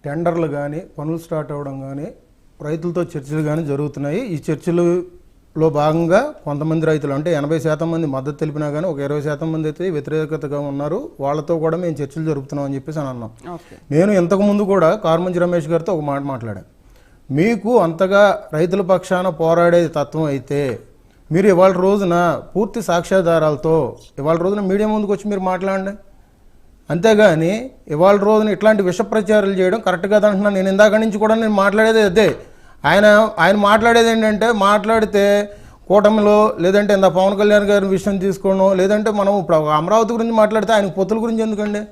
టెండర్లు కానీ పనులు స్టార్ట్ అవ్వడం కానీ రైతులతో చర్చలు కానీ జరుగుతున్నాయి. ఈ చర్చలలో భాగంగా కొంతమంది రైతులు అంటే 80% మంది మద్దతు తెలిపినా కానీ ఒక 20% మంది అయితే వ్యతిరేకతగా ఉన్నారు. వాళ్ళతో కూడా మేము చర్చలు జరుపుతున్నాం అని చెప్పేసి అని అన్నాం. నేను ఇంతకుముందు కూడా కార్మంచి రమేష్ గారితో ఒక మాట మాట్లాడాను. మీకు అంతగా రైతుల పక్షాన పోరాడే తత్వం అయితే మీరు ఇవాళ రోజున పూర్తి సాక్ష్యాధారాలతో ఇవాళ రోజున మీడియా ముందుకు వచ్చి మీరు మాట్లాడండి. అంతేగాని ఇవాళ రోజున ఇట్లాంటి విష ప్రచారాలు చేయడం కరెక్ట్ కాదు అంటున్నాను. నేను ఇందాక నుంచి కూడా నేను మాట్లాడేది అదే. ఆయన మాట్లాడేది ఏంటంటే, మాట్లాడితే కూటమిలో లేదంటే ఇంత పవన్ కళ్యాణ్ గారి విషయం తీసుకోవడం, లేదంటే మనం ఇప్పుడు అమరావతి గురించి మాట్లాడితే ఆయన పొత్తుల గురించి ఎందుకండి?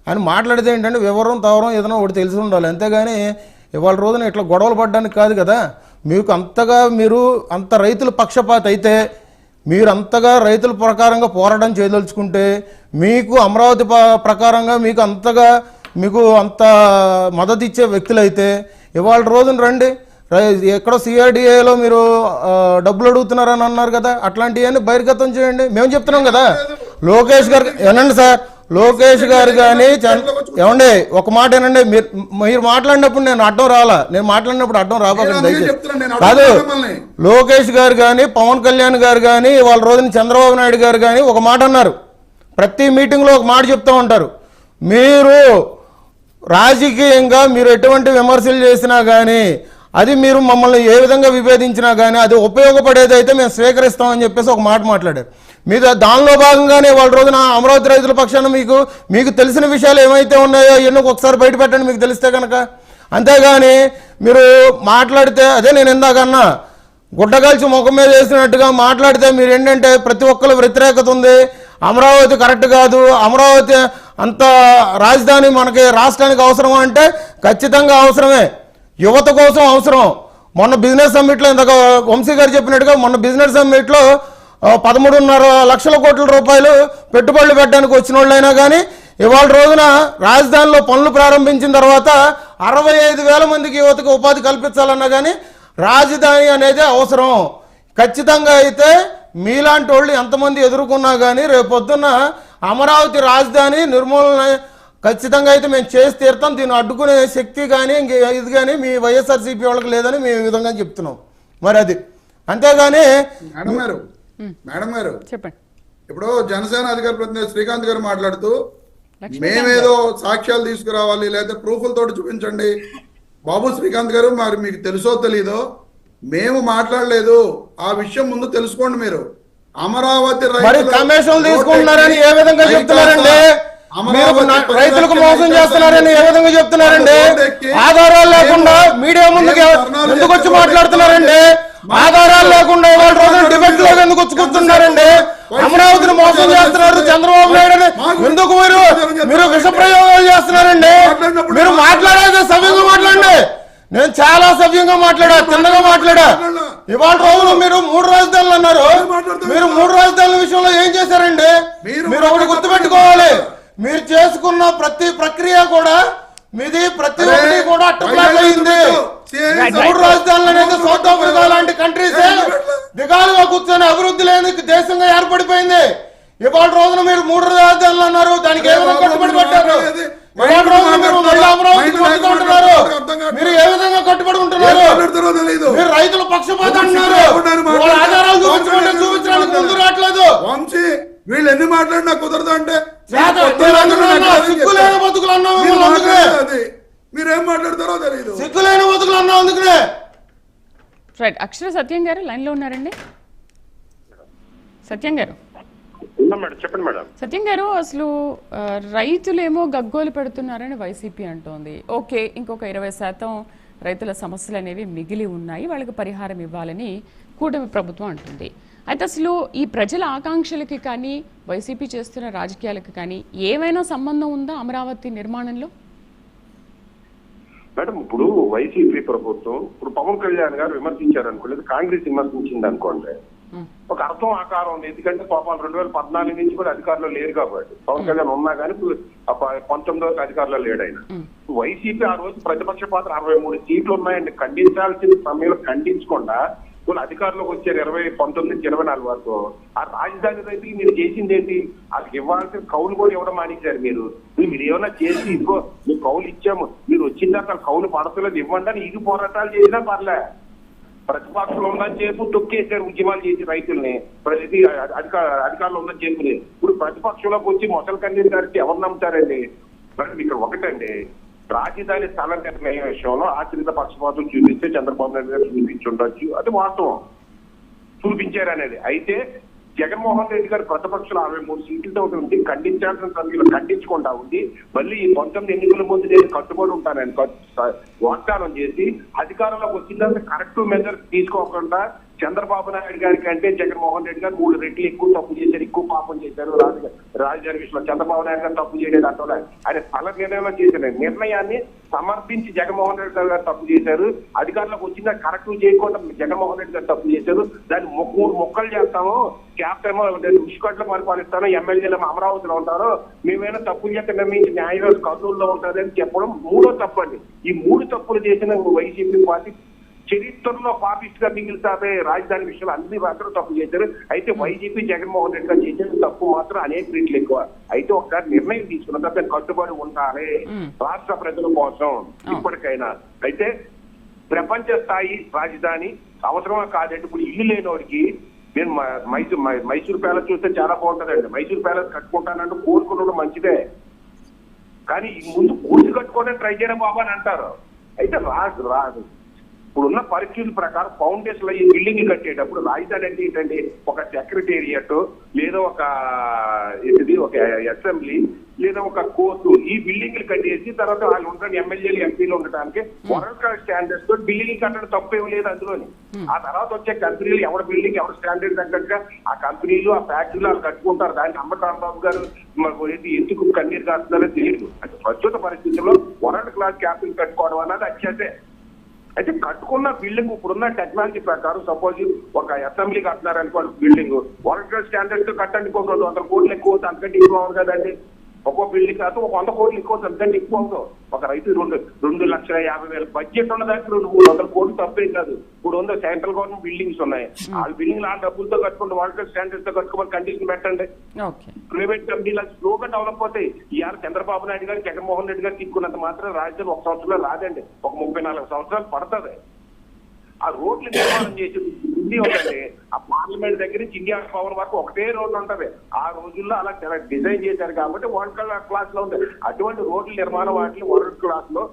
ఆయన మాట్లాడితే ఏంటంటే వివరం తవరం ఏదైనా ఒకటి తెలిసి ఉండాలి. అంతేగాని ఇవాళ రోజున ఇట్లా గొడవలు పడడానికి కాదు కదా. మీకు అంతగా మీరు అంత రైతుల పక్షపాత అయితే, మీరు అంతగా రైతుల ప్రకారంగా పోరాటం చేయదలుచుకుంటే, మీకు అమరావతి ప్రకారంగా మీకు అంతగా మీకు అంత మద్దతు ఇచ్చే వ్యక్తులైతే ఇవాళ రోజున రండి. ఎక్కడో సిఆర్డిఏలో మీరు డబ్బులు అడుగుతున్నారని అన్నారు కదా, అట్లాంటివన్నీ బహిర్గతం చేయండి. మేము చెప్తున్నాం కదా. లోకేష్ గారు ఏనండి సార్, లోకేష్ గారు కానీ ఏమండి ఒక మాట ఏనండి, మీరు మాట్లాడినప్పుడు నేను అడ్డం రావాలా, నేను మాట్లాడినప్పుడు అడ్డం రాబోకండి దయచేసి. కాదు, లోకేష్ గారు కానీ పవన్ కళ్యాణ్ గారు కానీ వాళ్ళ రోజున చంద్రబాబు నాయుడు గారు కానీ ఒక మాట అన్నారు. ప్రతి మీటింగ్లో ఒక మాట చెప్తూ ఉంటారు. మీరు రాజకీయంగా మీరు ఎటువంటి విమర్శలు చేసినా కానీ, అది మీరు మమ్మల్ని ఏ విధంగా విభేదించినా కానీ అది ఉపయోగపడేది అయితే మేము స్వీకరిస్తామని చెప్పేసి ఒక మాట మాట్లాడారు. మీద దానిలో భాగంగానే వాళ్ళ రోజున అమరావతి రైతుల పక్షాన మీకు తెలిసిన విషయాలు ఏమైతే ఉన్నాయో ఎన్నో ఒకసారి బయట పెట్టండి మీకు తెలిస్తే కనుక. అంతేగాని మీరు మాట్లాడితే అదే నేను ఇందాకన్నా గుడ్డగాల్చి ముఖం మీద వేసినట్టుగా మాట్లాడితే మీరు ఏంటంటే ప్రతి ఒక్కరు వ్యతిరేకత ఉంది, అమరావతి కరెక్ట్ కాదు, అమరావతి అంత రాజధాని మనకి రాష్ట్రానికి అవసరం అంటే ఖచ్చితంగా అవసరమే, యువత కోసం అవసరం. మొన్న బిజినెస్ సమ్మిట్లో ఇందాక వంశీ గారు చెప్పినట్టుగా మొన్న బిజినెస్ సమ్మిట్లో 13.5 లక్షల కోట్ల రూపాయలు పెట్టుబడులు పెట్టడానికి వచ్చిన వాళ్ళైనా కానీ ఇవాళ రోజున రాజధానిలో పనులు ప్రారంభించిన తర్వాత 65,000 మందికి యువతకు ఉపాధి కల్పించాలన్నా కానీ రాజధాని అనేది అవసరం. ఖచ్చితంగా అయితే మీలాంటి వాళ్ళు ఎంతమంది ఎదుర్కొన్నా కానీ రేపొద్దున్న అమరావతి రాజధాని నిర్మూలన ఖచ్చితంగా అయితే మేము చేసి తీరుతాం. దీన్ని అడ్డుకునే శక్తి కానీ ఇది కానీ మీ వైఎస్ఆర్సీపీ వాళ్ళకి లేదని మేము ఈ విధంగా చెప్తున్నాం. మరి అది అంతేగాని మేడం గారు చెప్పండి. ఇప్పుడు జనసేన అధికార ప్రతినిధి శ్రీకాంత్ గారు మాట్లాడుతూ మేమేదో సాక్ష్యాలు తీసుకురావాలి లేదా ప్రూఫ్లతో చూపించండి. బాబు శ్రీకాంత్ గారు, మరి మీకు తెలుసో తెలీదో మేము మాట్లాడలేదు, ఆ విషయం ముందు తెలుసుకోండి. మీరు అమరావతి కమిషన్ తీసుకుంటున్నారని ఏ విధంగా చెప్తున్నారండి? రైతులకు మోసం చేస్తున్నారని ఏ విధంగా చెప్తున్నారండి? ఆధారాలు లేకుండా మీడియా ముందుకు ఎందుకు వచ్చి మాట్లాడుతున్నారండి? ఆధారాలు లేకుండా ఇవాళ రోజున డిబేట్ లో ఎందుకు వచ్చి కూర్చున్నారండి? అమరావతిని మోసం చేస్తున్నారు చంద్రబాబు నాయుడు ఎందుకు మీరు విష ప్రయోగాలు చేస్తున్నారండి? మీరు మాట్లాడేది సవ్యంగా మాట్లాడండి. నేను చాలా సవ్యంగా మాట్లాడా, తిన్నగా మాట్లాడా. ఇవాళ రోజున మీరు 3 రాజధానులు అన్నారు. మీరు 3 రాజధానుల విషయంలో ఏం చేశారండి? మీరు ఒకటి గుర్తుపెట్టుకోవాలి, మీరు చేసుకున్న ప్రతి ప్రక్రియ కూడా మీది ప్రతి ఒక్కటి కూడా అట్టప్లాట్ అయింది. 3 రాజధానులు అనేది సౌత్ ఆఫ్రికా లాంటి కంట్రీస్ దిగాలుగా కూర్చొని అభివృద్ధి లేని దేశంగా ఏర్పడిపోయింది. ఇవాళ రోజున మీరు 3 రాజధానులు అన్నారు, దానికి ఏ విధంగా కట్టుబడి పెట్టారు? ఇవాళ రోజున మీరు మళ్ళీ అమరావతికి ఉంటున్నారు, మీరు ఏ విధంగా కట్టుబడి ఉంటున్నారు? మీరు రైతుల పక్షపాతం అంటున్నారు, ఆధారాలు చూపించడానికి ముందు రావట్లేదు. వీళ్ళు ఎన్ని మాట్లాడినా కుదరదు అంటే సిగ్గులేని బతుకులు అన్నావు, మీరేం మాట్లాడతారో తెలియదు. సిగ్గులేని బతుకులు అన్నావు అందుకనే. రైట్. అక్షర సత్యం గారు లైన్ లో ఉన్నారండి. సత్యం గారు చెప్పండి మేడం. సత్యం గారు, అసలు రైతులేమో గగ్గోలు పెడుతున్నారని వైసీపీ అంటోంది. ఓకే, ఇంకొక 20% రైతుల సమస్యలు అనేవి మిగిలి ఉన్నాయి, వాళ్ళకి పరిహారం ఇవ్వాలని కూటమి ప్రభుత్వం అంటుంది. అయితే అసలు ఈ ప్రజల ఆకాంక్షలకి కానీ వైసీపీ చేస్తున్న రాజకీయాలకు కానీ ఏమైనా సంబంధం ఉందా అమరావతి నిర్మాణంలో? మేడం, ఇప్పుడు వైసీపీ ప్రభుత్వం ఇప్పుడు పవన్ కళ్యాణ్ గారు విమర్శించారు అనుకోలేదు, కాంగ్రెస్ విమర్శించింది అనుకోండి, ఒక అర్థం ఆకారం ఉంది. ఎందుకంటే పాపం 2014 నుంచి కూడా అధికారంలో లేరు కాబట్టి, పవన్ కళ్యాణ్ ఉన్నా కానీ 19 అధికారంలో లేడు ఆయన. వైసీపీ ఆ రోజు ప్రతిపక్ష పాత్ర 63 సీట్లు ఉన్నాయండి, ఖండించాల్సిన సమయంలో ఖండించకుండా వాళ్ళు అధికారంలోకి వచ్చారు 19 నుంచి 24 వరకు. ఆ రాజధాని రైతుకి మీరు చేసింది ఏంటి? వాళ్ళకి ఇవ్వాల్సిన కౌలు కూడా ఇవ్వడం మానేశారు. మీరు ఏమైనా చేసి ఇదిగో మేము కౌలు ఇచ్చాము, మీరు వచ్చిన దాకా కౌలు పడతలేదు ఇవ్వండి అని ఇది పోరాటాలు చేసినా పర్లే. ప్రతిపక్షంలో ఉందని చెప్పు తొక్కేశారు, ఉద్యమాలు చేసి రైతుల్ని అధికారంలో ఉందని చెప్పుని. ఇప్పుడు ప్రతిపక్షంలోకి వచ్చి మొసలు కన్నీరు గారికి ఎవరు నమ్ముతారండి? మేడం, ఇక్కడ ఒకటండి, రాజధాని స్థల నిర్ణయం విషయంలో ఆచరిత పక్షపాతం చూపిస్తే చంద్రబాబు నాయుడు గారు చూపించుండొచ్చు, అది వాస్తవం, చూపించారనేది. అయితే జగన్మోహన్ రెడ్డి గారు ప్రతిపక్షంలో 63 సీట్లతో ఉండి ఖండించాల్సిన సమయంలో ఖండించకుండా ఉంది. మళ్ళీ ఈ 19 ఎన్నికల ముందు నేను కట్టుబడి ఉంటానని వాగ్దానం చేసి అధికారంలోకి వచ్చిందంటే కరెక్ట్ మెజర్స్ తీసుకోకుండా చంద్రబాబు నాయుడు గారి కంటే జగన్మోహన్ రెడ్డి గారు 3 రెట్లు ఎక్కువ తప్పు చేశారు, ఎక్కువ పాపం చేశారు. రాజధాని విషయంలో చంద్రబాబు నాయుడు గారు తప్పు చేయలేదు అంటే ఆయన స్థల నిర్ణయంలో చేసిన నిర్ణయాన్ని సమర్థించి జగన్మోహన్ రెడ్డి గారు తప్పు చేశారు. అధికారంలోకి వచ్చిందా కరెక్ట్ చేయకుండా జగన్మోహన్ రెడ్డి గారు తప్పు చేశారు. దాన్ని 3 మొక్కలు చేస్తాము, క్యాప్టెన్ ఉష్కట్లో పరిపాలిస్తాను, ఎమ్మెల్యేలు అమరావతిలో ఉంటారు, మేమైనా తప్పులు చేస్తే నిర్ణయించి న్యాయవాది కర్నూలులో ఉంటుంది అని చెప్పడం 3వ తప్పు అండి. ఈ 3 తప్పులు చేసిన వైసీపీ పార్టీ చరిత్రలో పాపిస్ట్ గా మిగిలితే రాజధాని విషయంలో అన్ని అందరూ తప్పు చేశారు. అయితే వైసీపీ జగన్మోహన్ రెడ్డి గారు చేసిన తప్పు మాత్రం అనేక రీట్లు ఎక్కువ. అయితే ఒకసారి నిర్ణయం తీసుకున్న తర్వాత కట్టుబడి ఉండాలి రాష్ట్ర ప్రజల కోసం ఇప్పటికైనా. అయితే ప్రపంచ స్థాయి రాజధాని అవసరమా కాదంటే ఇప్పుడు ఇల్లు లేనివాడికి నేను మైసూర్ ప్యాలెస్ చూస్తే చాలా బాగుంటుందండి, మైసూర్ ప్యాలెస్ కట్టుకుంటానంటే కోరుకున్నప్పుడు మంచిదే, కానీ ముందు పూర్తి కట్టుకోవడానికి ట్రై చేయడం బాబా అని అంటారు. అయితే రాదు ఇప్పుడున్న పరిస్థితుల ప్రకారం ఫౌండేషన్ లో ఈ బిల్డింగ్ కట్టేటప్పుడు రాజధాని అంటే ఏంటండి, ఒక సెక్రటేరియట్ లేదా ఒక అసెంబ్లీ లేదా ఒక కోర్టు, ఈ బిల్డింగ్లు కట్టేసి తర్వాత వాళ్ళు ఉంటారు ఎమ్మెల్యేలు ఎంపీలు ఉండటానికి వరల్డ్ క్లాస్ స్టాండర్డ్స్ తో బిల్డింగ్ కట్టడం తప్పేం లేదు అందులోని. ఆ తర్వాత వచ్చే కంపెనీలు ఎవరి బిల్డింగ్ ఎవరి స్టాండర్డ్ తగ్గట్టుగా ఆ కంపెనీలు ఆ ఫ్యాక్టరీలు వాళ్ళు కట్టుకుంటారు. దానికి అంబటరాంబాబు గారు ఎందుకు కన్నీరు కాస్తున్నారో తెలియదు. అంటే ప్రస్తుత పరిస్థితుల్లో వరల్డ్ క్లాస్ క్యాపిటల్ కట్టుకోవడం అన్నది అత్యంతే. అయితే కట్టుకున్న బిల్డింగ్ ఇప్పుడున్న టెక్నాలజీ ప్రకారం సపోజ్ ఒక అసెంబ్లీ కట్టినారు అనుకోండి, బిల్డింగ్ వరల్డ్ క్లాస్ స్టాండర్డ్స్ తో కట్టండి, 200 కోట్లు ఎక్కువ అవుతుంది, అంతకంటే ఎక్కువ అవ్వదు కదండి. ఒక్కో బిల్డింగ్ కాదు 100 కోట్లు ఎక్కువ అవుతుంది, అంతకంటే ఎక్కువ అవుతాం. ఒక రైతు 2,50,000 బడ్జెట్ ఉన్నదానికి 200-300 కోట్లు తప్పేం కాదు. ఇప్పుడు ఉన్న సెంట్రల్ గవర్నమెంట్ బిల్డింగ్స్ ఉన్నాయి, ఆ బిల్డింగ్ ఆ డబ్బులతో కట్టుకుంటే వరల్డ్ క్లాస్ స్టాండర్డ్స్ తో కట్టుకోవాలి కండిషన్ పెట్టండి. ప్రైవేట్ కంపెనీలు స్లోగా డెవలప్ అవుతాయి. ఇవాళ చంద్రబాబు నాయుడు గారు జగన్మోహన్ రెడ్డి గారు తీసుకున్నంత మాత్రం రాజధాని 1 సంవత్సరంలో రాదండి, ఒక 34 సంవత్సరాలు పడుతుంది. ఆ రోడ్లు నిర్మాణం చేసి ఉందండి, ఆ పార్లమెంట్ దగ్గర నుంచి ఇండియా భవన్ వరకు ఒకటే రోడ్లు ఉంటది. ఆ రోజుల్లో అలా చాలా డిజైన్ చేశారు కాబట్టి వరల్డ్ క్లాస్ లో ఉంది. అటువంటి రోడ్ల నిర్మాణం వాటిని వరల్డ్ క్లాస్ లో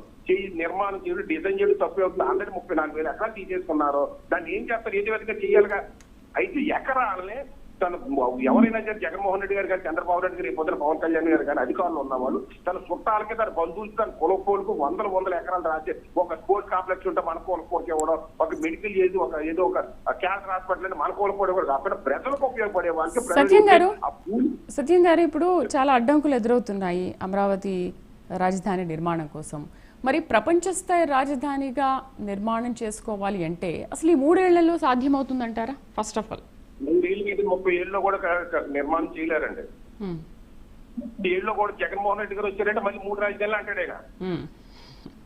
నిర్మాణం చేయడం డిజైన్ చేయడం తప్పే అవుతుంది. ఆల్రెడీ 34,000 ఎకరాలు తీసేసుకున్నారు, దాన్ని ఏం చేస్తారు, ఏది విధంగా చేయాలిగా. అయితే ఎకరాలనే తను ఎవరైనా సరే జగన్మోహన్ రెడ్డి గారు కానీ చంద్రబాబు నాయుడు గారు పొద్దున పవన్ కళ్యాణ్ గారు కానీ అధికారులు ఉన్న వాళ్ళు తన చుట్టాలకి తన బంధువులకి తన కులపోలకు 100 ఎకరాలు రాసి ఒక స్పోర్ట్స్ కాంప్లెక్స్ ఉంటే మన కులపోడికి ఇవ్వడం, ఒక మెడికల్ ఏదో ఒక క్యాన్సర్ హాస్పిటల్ అంటే మన కులపోడి ఇవ్వడం, అక్కడ ప్రజలకు ఉపయోగపడే వాళ్ళకి. సత్యం గారు, ఇప్పుడు చాలా అడ్డంకులు ఎదురవుతున్నాయి అమరావతి రాజధాని నిర్మాణం కోసం. మరి ప్రపంచ స్థాయి రాజధానిగా నిర్మాణం చేసుకోవాలి అంటే అసలు ఈ 3 ఏళ్లలో సాధ్యమవుతుందంటారా? ఫస్ట్ ఆఫ్ ఆల్ 30 ఏళ్ళలో కూడా నిర్మాణం చేయలేరండి. 30 ఏళ్ళలో కూడా జగన్మోహన్ రెడ్డి గారు వచ్చారంటే మళ్ళీ 3 రాజధానులు అంటాడేగా.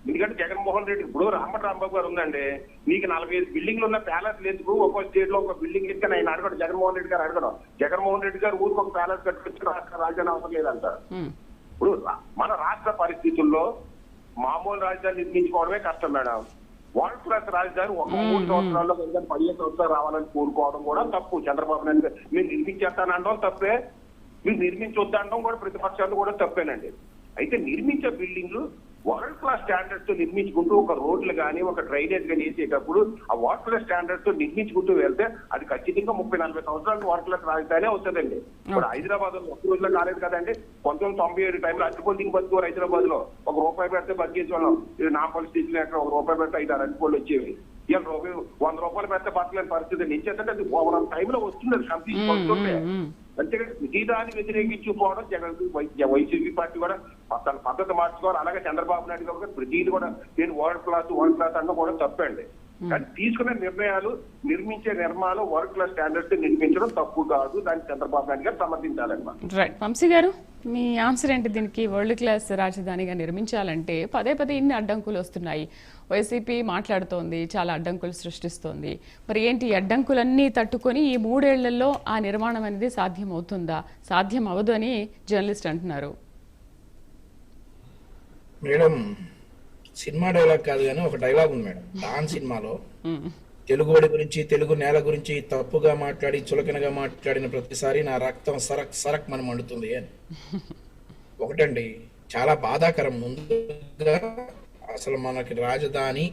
ఎందుకంటే జగన్మోహన్ రెడ్డి ఇప్పుడు రాంబాబు గారు ఉందండి, నీకు 45 బిల్డింగ్లు ఉన్న ప్యాలెస్ లేదు, ఒక్కో స్టేట్ లో ఒక బిల్డింగ్ ఇస్తే ఆయన అడగడం, జగన్మోహన్ రెడ్డి గారు అడగడం, జగన్మోహన్ రెడ్డి గారు ఊరికి ఒక ప్యాలెస్ కట్టుకొచ్చి రాజధాని అవసరం లేదంటారు. ఇప్పుడు మన రాష్ట్ర పరిస్థితుల్లో మామూలు రాజధాని నిర్మించుకోవడమే కష్టం మేడం. వరల్డ్ క్లాస్ రాజధాని ఒక 3 సంవత్సరాల్లో 15 సంవత్సరాలు రావాలని కోరుకోవడం కూడా తప్పు. చంద్రబాబు నాయుడు గారు మీరు నిర్మించేస్తానడం తప్పే, మీరు నిర్మించొద్దనడం కూడా ప్రతిపక్షాలు కూడా తప్పేనండి. అయితే నిర్మించే బిల్డింగ్లు వరల్డ్ క్లాస్ స్టాండర్డ్స్ తో నిర్మించుకుంటూ ఒక రోడ్లు కానీ ఒక డ్రైనేజ్ కానీ వేసేటప్పుడు ఆ వరల్డ్ క్లాస్ స్టాండర్డ్స్ తో నిర్మించుకుంటూ వెళ్తే అది ఖచ్చితంగా 30-40 సంవత్సరాలకు వరల్డ్ క్లాస్ రాజధాని అవుతుందండి. ఇప్పుడు హైదరాబాద్ లో ఒక రోజులో కాలేదు కదండి. 1997 టైంలో అట్టుకోలు దిగి బతుకోరు హైదరాబాద్ లో. ₹1 పెడితే బతికేసి వాళ్ళం. ఇది నా పరిస్థితి లేక ₹1 పెడితే 5-6 అట్టుకోళ్ళు వచ్చేవి. ఇవాళ ₹100 పెడితే బతలేని పరిస్థితి నిశ్చేతంటే అది ఓవరాల్ టైంలో వస్తుంది, అది కంప్లీట్ వస్తుంటే. అంతేకాదు ప్రతిదాన్ని వ్యతిరేకించుకోవడం జగన్ వైసీపీ పార్టీ కూడా తన పద్ధతి మార్చుకోవాలి. అలాగే చంద్రబాబు నాయుడు గారు కూడా ప్రతిదీ కూడా నేను వరల్డ్ క్లాస్ అన్న కూడా తప్పండి. కానీ తీసుకునే నిర్ణయాలు, నిర్మించే నిర్మాణాలు వరల్డ్ క్లాస్ స్టాండర్డ్స్ నిర్మించడం తప్పు కాదు. దాన్ని చంద్రబాబు నాయుడు గారు సమర్థించాలన్నమాట. రైట్. వంశీ గారు, మీ ఆన్సర్ ఏంటి దీనికి? వరల్డ్ క్లాస్ రాజధానిగా నిర్మించాలంటే పదే ఇన్ని అడ్డంకులు వస్తున్నాయి. వైసీపీ మాట్లాడుతోంది, చాలా అడ్డంకులు సృష్టిస్తోంది. మరి ఏంటి అడ్డంకులన్నీ తట్టుకొని ఈ 3 ఏళ్లలో ఆ నిర్మాణం అనేది సాధ్యం అవుతుందా? సాధ్యం అవ్వదు అని జర్నలిస్ట్ అంటున్నారు. మేడం, సినిమా డైలాగ్ కాదు కానీ ఒక డైలాగ్ ఉంది మేడం డాన్ సినిమాలో. తెలుగువాడి గురించి, తెలుగు నేల గురించి తప్పుగా మాట్లాడి, చులకనగా మాట్లాడిన ప్రతిసారి నా రక్తం సరక్ సరక్ మనం మండుతుంది అని. ఒకటండి, చాలా బాధాకరం. ముందుగా అసలు మనకి రాజధాని,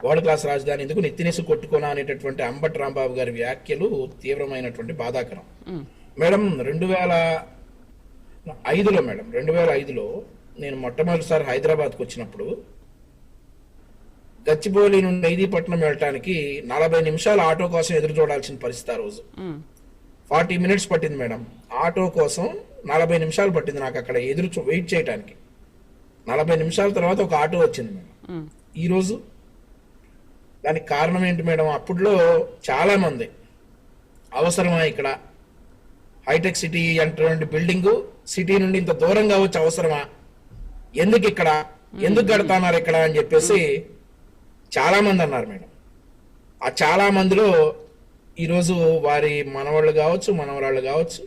వరల్డ్ క్లాస్ రాజధాని ఎందుకు నెత్తినేసి కొట్టుకోనా అనేటటువంటి అంబటి రాంబాబు గారి వ్యాఖ్యలు తీవ్రమైనటువంటి బాధాకరం. మేడం 2005లో మేడం 2005లో నేను మొట్టమొదటిసారి హైదరాబాద్కి వచ్చినప్పుడు గచ్చిబౌలి నుండి మెహదీపట్నం వెళ్ళటానికి 40 నిమిషాలు ఆటో కోసం ఎదురు చూడాల్సిన పరిస్థితి. ఆ రోజు 40 minutes పట్టింది మేడం. ఆటో కోసం 40 నిమిషాలు పట్టింది నాకు అక్కడ వెయిట్ చేయడానికి. 40 నిమిషాల తర్వాత ఒక ఆటో వచ్చింది మేడం. ఈరోజు దానికి కారణం ఏంటి మేడం? అప్పుడులో చాలా మంది అవసరమా ఇక్కడ హైటెక్ సిటీ అంటే బిల్డింగ్ సిటీ నుండి ఇంత దూరంగా వచ్చి అవసరమా, ఎందుకు ఇక్కడ, ఎందుకు కడతాన్నారు ఇక్కడ అని చెప్పేసి చాలా మంది అన్నారు మేడం. ఆ చాలా మందిలో ఈరోజు వారి మనవాళ్ళు కావచ్చు, మనవరాళ్ళు కావచ్చు,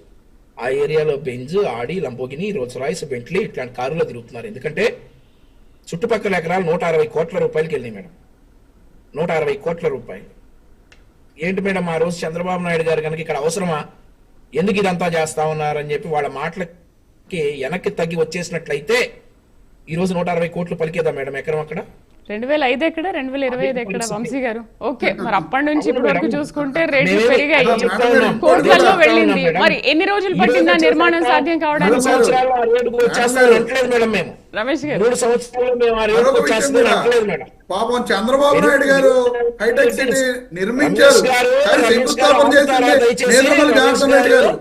ఆ ఏరియాలో బెంజ్, ఆడి, లంబోగిని, రోల్స్ రాయ్స్, బెంట్లీ ఇట్లాంటి కారులో తిరుగుతున్నారు. ఎందుకంటే చుట్టుపక్కల ఎకరాలు 160 కోట్ల రూపాయలకి వెళ్ళినాయి మేడం. 160 కోట్ల రూపాయలు ఏంటి మేడం? ఆ రోజు చంద్రబాబు నాయుడు గారు కనుక ఇక్కడ అవసరమా, ఎందుకు ఇదంతా చేస్తా ఉన్నారని చెప్పి వాళ్ళ మాటలకి వెనక్కి తగ్గి వచ్చేసినట్లయితే ఈరోజు 160 కోట్లు పలికేదా మేడం ఎకరం అక్కడ? 2005 ఎక్కడ, 2025 ఎక్కడ వంశీ గారు? ఓకే, మరి అప్పటి నుంచి ఇప్పటి వరకు చూసుకుంటే రేట్లు పెరిగాయి, కోట్లలో వెళ్ళింది. మరి ఎన్ని రోజులు పట్టిందా నిర్మాణం సాధ్యం కావడానికి? రమేష్ గారు, 3 సంవత్సరాలు మేము ఆ రేటుకు వచ్చేస్తామని అనట్లేదు మేడం. పాపం చంద్రబాబు నాయుడు గారు హైటెక్ సిటీ నిర్మించారు, శంకుస్థాపన చేసింది నిర్మల జాన్సన్ రెడ్డి గారు.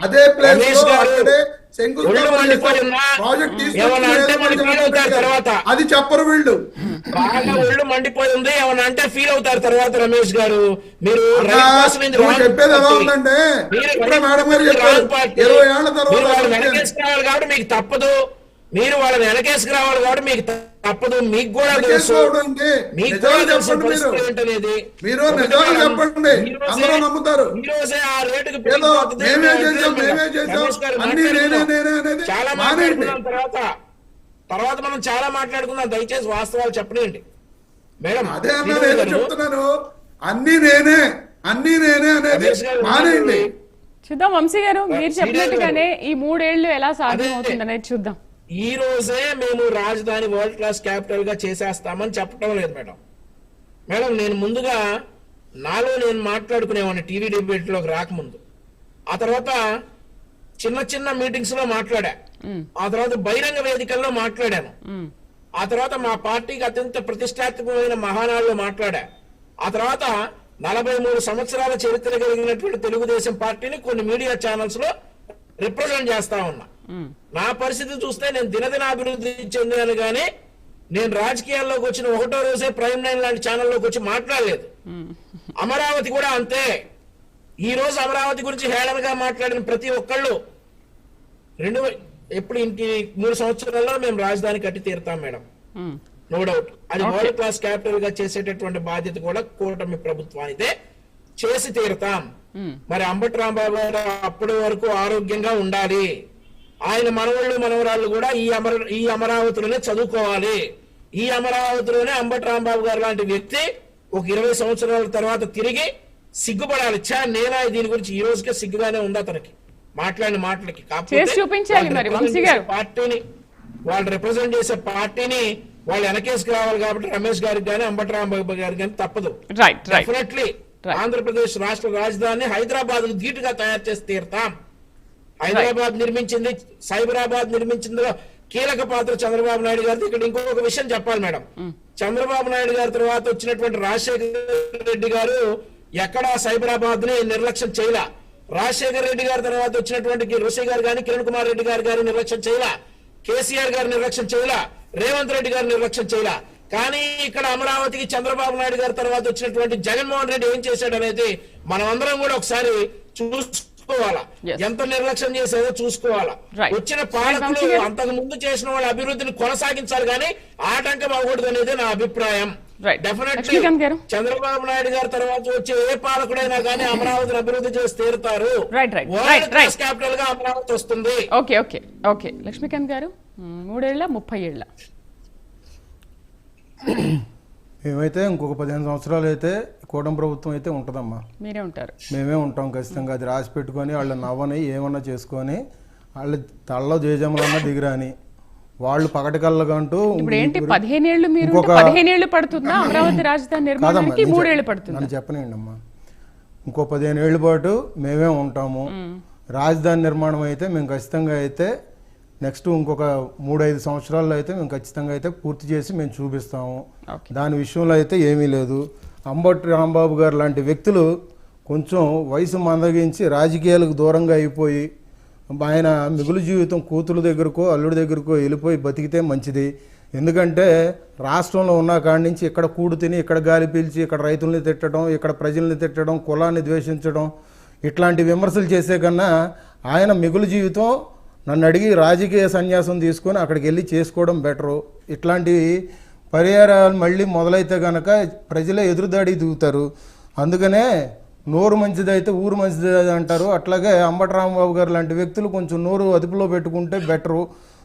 అదే ప్లేస్ లో అక్కడే శంకుస్థాపన ప్రాజెక్ట్ తీసుకొచ్చి అది చెప్పరు వీళ్ళు. బాగా ఒళ్ళు మండిపోయింది ఏమన్నా అంటే ఫీల్ అవుతారు తర్వాత. రమేష్ గారు, మీరు చెప్పేది ఎలా ఉందంటే ఇప్పుడే మేడం గారు చెప్పారు 20 ఏళ్ల తర్వాత వెనకేసుకురావాలి కాబట్టి మీకు తప్పదు, మీరు వాళ్ళని వెనకేసుకురావాలి కాబట్టి మీకు తప్పదు. మీకు కూడా తెలుసు, మీకు కూడా తెలుసు ఏంటనేది. మీరు నిజాలు చెప్పండి, అందరూ నమ్ముతారు. ఈ రోజే ఆ రేటుకి చాలా మాట్లాడుకున్నాం. తర్వాత మనం చాలా మాట్లాడుకుందాం. దయచేసి వాస్తవాలు చెప్పండి మేడం. అదే అన్నా నేను చెప్తున్నాను, అన్ని నేనే అనేది మానేయండి. చూద్దాం వంశీ గారు, మీరు చెప్పినట్టుగానే ఈ 3 ఏళ్లు ఎలా సాధ్యం అవుతుంది అనేది చూద్దాం. ఈ రోజే మేము రాజధాని వరల్డ్ క్లాస్ క్యాపిటల్ గా చేసేస్తామని చెప్పడం లేదు మేడం. నేను ముందుగా నాలో నేను మాట్లాడుకునేవాడిని టీవీ డిబేట్ లోకి రాకముందు. ఆ తర్వాత చిన్న మీటింగ్స్ లో మాట్లాడా, ఆ తర్వాత బహిరంగ వేదికల్లో మాట్లాడాను, ఆ తర్వాత మా పార్టీకి అత్యంత ప్రతిష్టాత్మకమైన మహానాడులో మాట్లాడా, ఆ తర్వాత 43 సంవత్సరాల చరిత్ర కలిగినటువంటి తెలుగుదేశం పార్టీని కొన్ని మీడియా ఛానల్స్ లో రిప్రజెంట్ చేస్తా ఉన్నా. నా పరిస్థితి చూస్తే నేను దినదిన అభివృద్ధి చెందాను కానీ నేను రాజకీయాల్లోకి వచ్చిన 1వ రోజే ప్రైమ్ 9 లాంటి ఛానల్లోకి వచ్చి మాట్లాడలేదు. అమరావతి కూడా అంతే. ఈ రోజు అమరావతి గురించి హేళనగా మాట్లాడిన ప్రతి ఒక్కళ్ళు 3 సంవత్సరాల్లో మేము రాజధాని కట్టి తీరుతాం మేడం, నో డౌట్. అది వరల్డ్ క్లాస్ క్యాపిటల్ గా చేసేటటువంటి బాధ్యత కూడా కూటమి ప్రభుత్వానిదే, చేసి తీరుతాం. మరి అంబటి రాంబాబు గారు అప్పటి వరకు ఆరోగ్యంగా ఉండాలి, ఆయన మనవళ్ళు మనవరాళ్ళు కూడా ఈ అమరావతిలోనే చదువుకోవాలి. ఈ అమరావతిలోనే అంబటి రాంబాబు గారు లాంటి వ్యక్తి ఒక 20 సంవత్సరాల తర్వాత తిరిగి సిగ్గుపడాలి. నేనా దీని గురించి ఈ రోజుకే సిగ్గుగానే ఉంది అతనికి మాట్లాడిన మాటలకి. చూపించాలి మరి వంశీ గారు. పార్టీని వాళ్ళు రిప్రజెంట్ చేసే పార్టీని వాళ్ళు వెనకేసి రావాలి కాబట్టి రమేష్ గారికి కానీ అంబటి రాంబాబు గారికి కానీ తప్పదు. రైట్ రైట్ డెఫినెట్లీ ఆంధ్రప్రదేశ్ రాష్ట్ర రాజధాని హైదరాబాద్ ధీటుగా తయారు చేసి తీరుతాం. హైదరాబాద్ నిర్మించింది, సైబరాబాద్ నిర్మించింది కీలక పాత్ర చంద్రబాబు నాయుడు గారిది. ఇక్కడ ఇంకొక విషయం చెప్పాలి మేడం, చంద్రబాబు నాయుడు గారి తర్వాత వచ్చినటువంటి రాజశేఖర రెడ్డి గారు ఎక్కడా సైబరాబాద్ ని నిర్లక్ష్యం చేయలా. రాజశేఖర రెడ్డి గారి తర్వాత వచ్చినటువంటి రోషే గారు కానీ కిరణ్ కుమార్ రెడ్డి గారు నిర్లక్ష్యం చేయలా. కేసీఆర్ గారు నిర్లక్ష్యం చేయలా. రేవంత్ రెడ్డి గారు నిర్లక్ష్యం చేయలా. కానీ ఇక్కడ అమరావతికి చంద్రబాబు నాయుడు గారి తర్వాత వచ్చినటువంటి జగన్మోహన్ రెడ్డి ఏం చేశాడు అనేది మనం అందరం కూడా ఒకసారి చూసుకోవాలా. ఎంత నిర్లక్ష్యం చేసేదో చూసుకోవాలా. వచ్చిన పాలకులు అంతకు ముందు చేసిన వాళ్ళ అభివృద్ధిని కొనసాగించాలి కానీ ఆటంకం అవ్వకూడదు అనేది నా అభిప్రాయం. డెఫినెట్లీ చంద్రబాబు నాయుడు గారి తర్వాత వచ్చే ఏ పాలకుడైనా కానీ అమరావతిని అభివృద్ధి చేసి తీరుతారు. క్యాపిటల్ గా అమరావతి వస్తుంది. ఓకే ఓకే ఓకే లక్ష్మీకాంత్ గారు, 3 ఏళ్ల 30 ఏళ్ల మేమైతే ఇంకొక 15 సంవత్సరాలు అయితే కూటమి ప్రభుత్వం అయితే ఉంటుందమ్మా. మీరే ఉంటారు. మేమే ఉంటాం ఖచ్చితంగా. అది రాసి పెట్టుకొని వాళ్ళ నవ్వని ఏమన్నా చేసుకొని వాళ్ళ తలలో జేజములన్నా దిగిరాని వాళ్ళు పగటికల్లగంటూ ఇప్పుడు ఏంటి 15 ఏళ్ళు మీరు 15 ఏళ్ళు పడుతుందా అమరావతి రాజధాని నిర్మాణానికి? 3 ఏళ్ళు పడుతుంది. నన్ను చెప్పనండి అమ్మా. ఇంకో 15 ఏళ్ళ పాటు మేమే ఉంటాము. రాజధాని నిర్మాణం అయితే మేము ఖచ్చితంగా అయితే నెక్స్ట్ ఇంకొక 3-5 సంవత్సరాల్లో అయితే మేము ఖచ్చితంగా అయితే పూర్తి చేసి మేము చూపిస్తాము. దాని విషయంలో అయితే ఏమీ లేదు. అంబటి రాంబాబు గారు లాంటి వ్యక్తులు కొంచెం వయసు మందగించి రాజకీయాలకు దూరంగా అయిపోయి ఆయన మిగులు జీవితం కూతురు దగ్గరకో అల్లుడి దగ్గరకో వెళ్ళిపోయి బతికితే మంచిది. ఎందుకంటే రాష్ట్రంలో ఉన్న కాడి నుంచి ఇక్కడ కూడు తిని ఇక్కడ గాలి పీల్చి ఇక్కడ రైతుల్ని తిట్టడం, ఇక్కడ ప్రజల్ని తిట్టడం, కులాన్ని ద్వేషించడం, ఇట్లాంటి విమర్శలు చేసే కన్నా ఆయన మిగులు జీవితం నన్ను అడిగి రాజకీయ సన్యాసం తీసుకొని అక్కడికి వెళ్ళి చేసుకోవడం బెటరు. ఇట్లాంటి పరిహారాలు మళ్ళీ మొదలైతే కనుక ప్రజలే ఎదురుదాడి దిగుతారు. అందుకనే నోరు మంచిదైతే ఊరు మంచిది అంటారు. అట్లాగే అంబటి రాంబాబు గారు లాంటి వ్యక్తులు కొంచెం నోరు అదుపులో పెట్టుకుంటే బెటరు.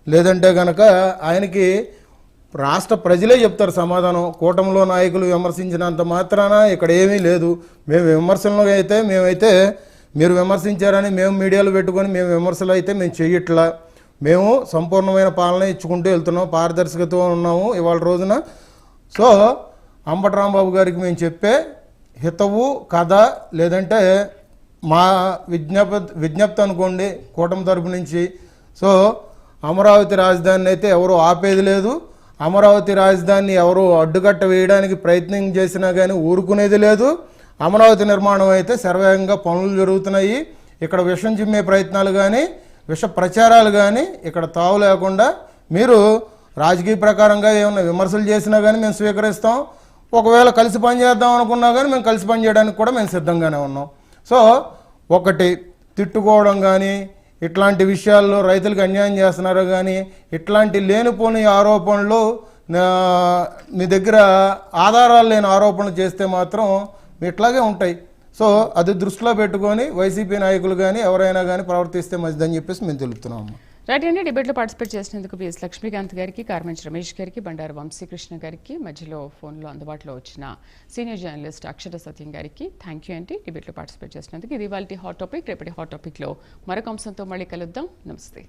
లేదంటే కనుక ఆయనకి రాష్ట్ర ప్రజలే చెప్తారు సమాధానం. కూటమిలో నాయకులు విమర్శించినంత మాత్రాన ఇక్కడ ఏమీ లేదు. మేము విమర్శలను అయితే మేమైతే మీరు విమర్శించారని మేము మీడియాలో పెట్టుకొని మేము విమర్శలు అయితే మేము చెయ్యట్లా. మేము సంపూర్ణమైన పాలన ఇచ్చుకుంటూ వెళ్తున్నాం, పారదర్శకతో ఉన్నాము ఇవాళ రోజున. సో అంబటి రాంబాబు గారికి మేము చెప్పే హితవు కథ లేదంటే మా విజ్ఞప్తి అనుకోండి కూటమి తరపు నుంచి. సో అమరావతి రాజధానిని అయితే ఎవరు ఆపేది లేదు. అమరావతి రాజధానిని ఎవరు అడ్డుకట్ట వేయడానికి ప్రయత్నం చేసినా కానీ ఊరుకునేది లేదు. అమరావతి నిర్మాణం అయితే శరవేగంగా పనులు జరుగుతున్నాయి. ఇక్కడ విషం చిమ్మే ప్రయత్నాలు కానీ విష ప్రచారాలు కానీ ఇక్కడ తావు లేకుండా మీరు రాజకీయ ప్రకారంగా ఏమన్నా విమర్శలు చేసినా కానీ మేము స్వీకరిస్తాం. ఒకవేళ కలిసి పనిచేద్దాం అనుకున్నా కానీ మేము కలిసి పనిచేయడానికి కూడా మేము సిద్ధంగానే ఉన్నాం. సో ఒకటి తిట్టుకోవడం కానీ ఇట్లాంటి విషయాల్లో రైతులకు అన్యాయం చేస్తున్నారు కానీ ఇట్లాంటి లేనిపోని ఆరోపణలు మీ దగ్గర ఆధారాలు లేని ఆరోపణలు చేస్తే మాత్రం ఇట్లాగే ఉంటాయి. సో అది దృష్టిలో పెట్టుకొని వైసీపీ నాయకులు కానీ ఎవరైనా కానీ ప్రవర్తిస్తే మంచిదని చెప్పేసి మేము తెలుపుతున్నాము. రైట్ అండి. డిబేట్లో పార్టిసిపేట్ చేసినందుకు బిఎస్ లక్ష్మీకాంత్ గారికి, కార్మెంచ్ రమేష్ గారికి, బండారు వంశీకృష్ణ గారికి, మధ్యలో ఫోన్లో అందుబాటులో వచ్చిన సీనియర్ జర్నలిస్ట్ అక్షర సత్యం గారికి థ్యాంక్ యూ అండి డిబేట్లో పార్టిసిపేట్ చేసినందుకు. ఇది ఇవాళ హాట్ టాపిక్. రేపటి హాట్ టాపిక్లో మరొక అంశంతో మళ్ళీ కలుద్దాం. నమస్తే.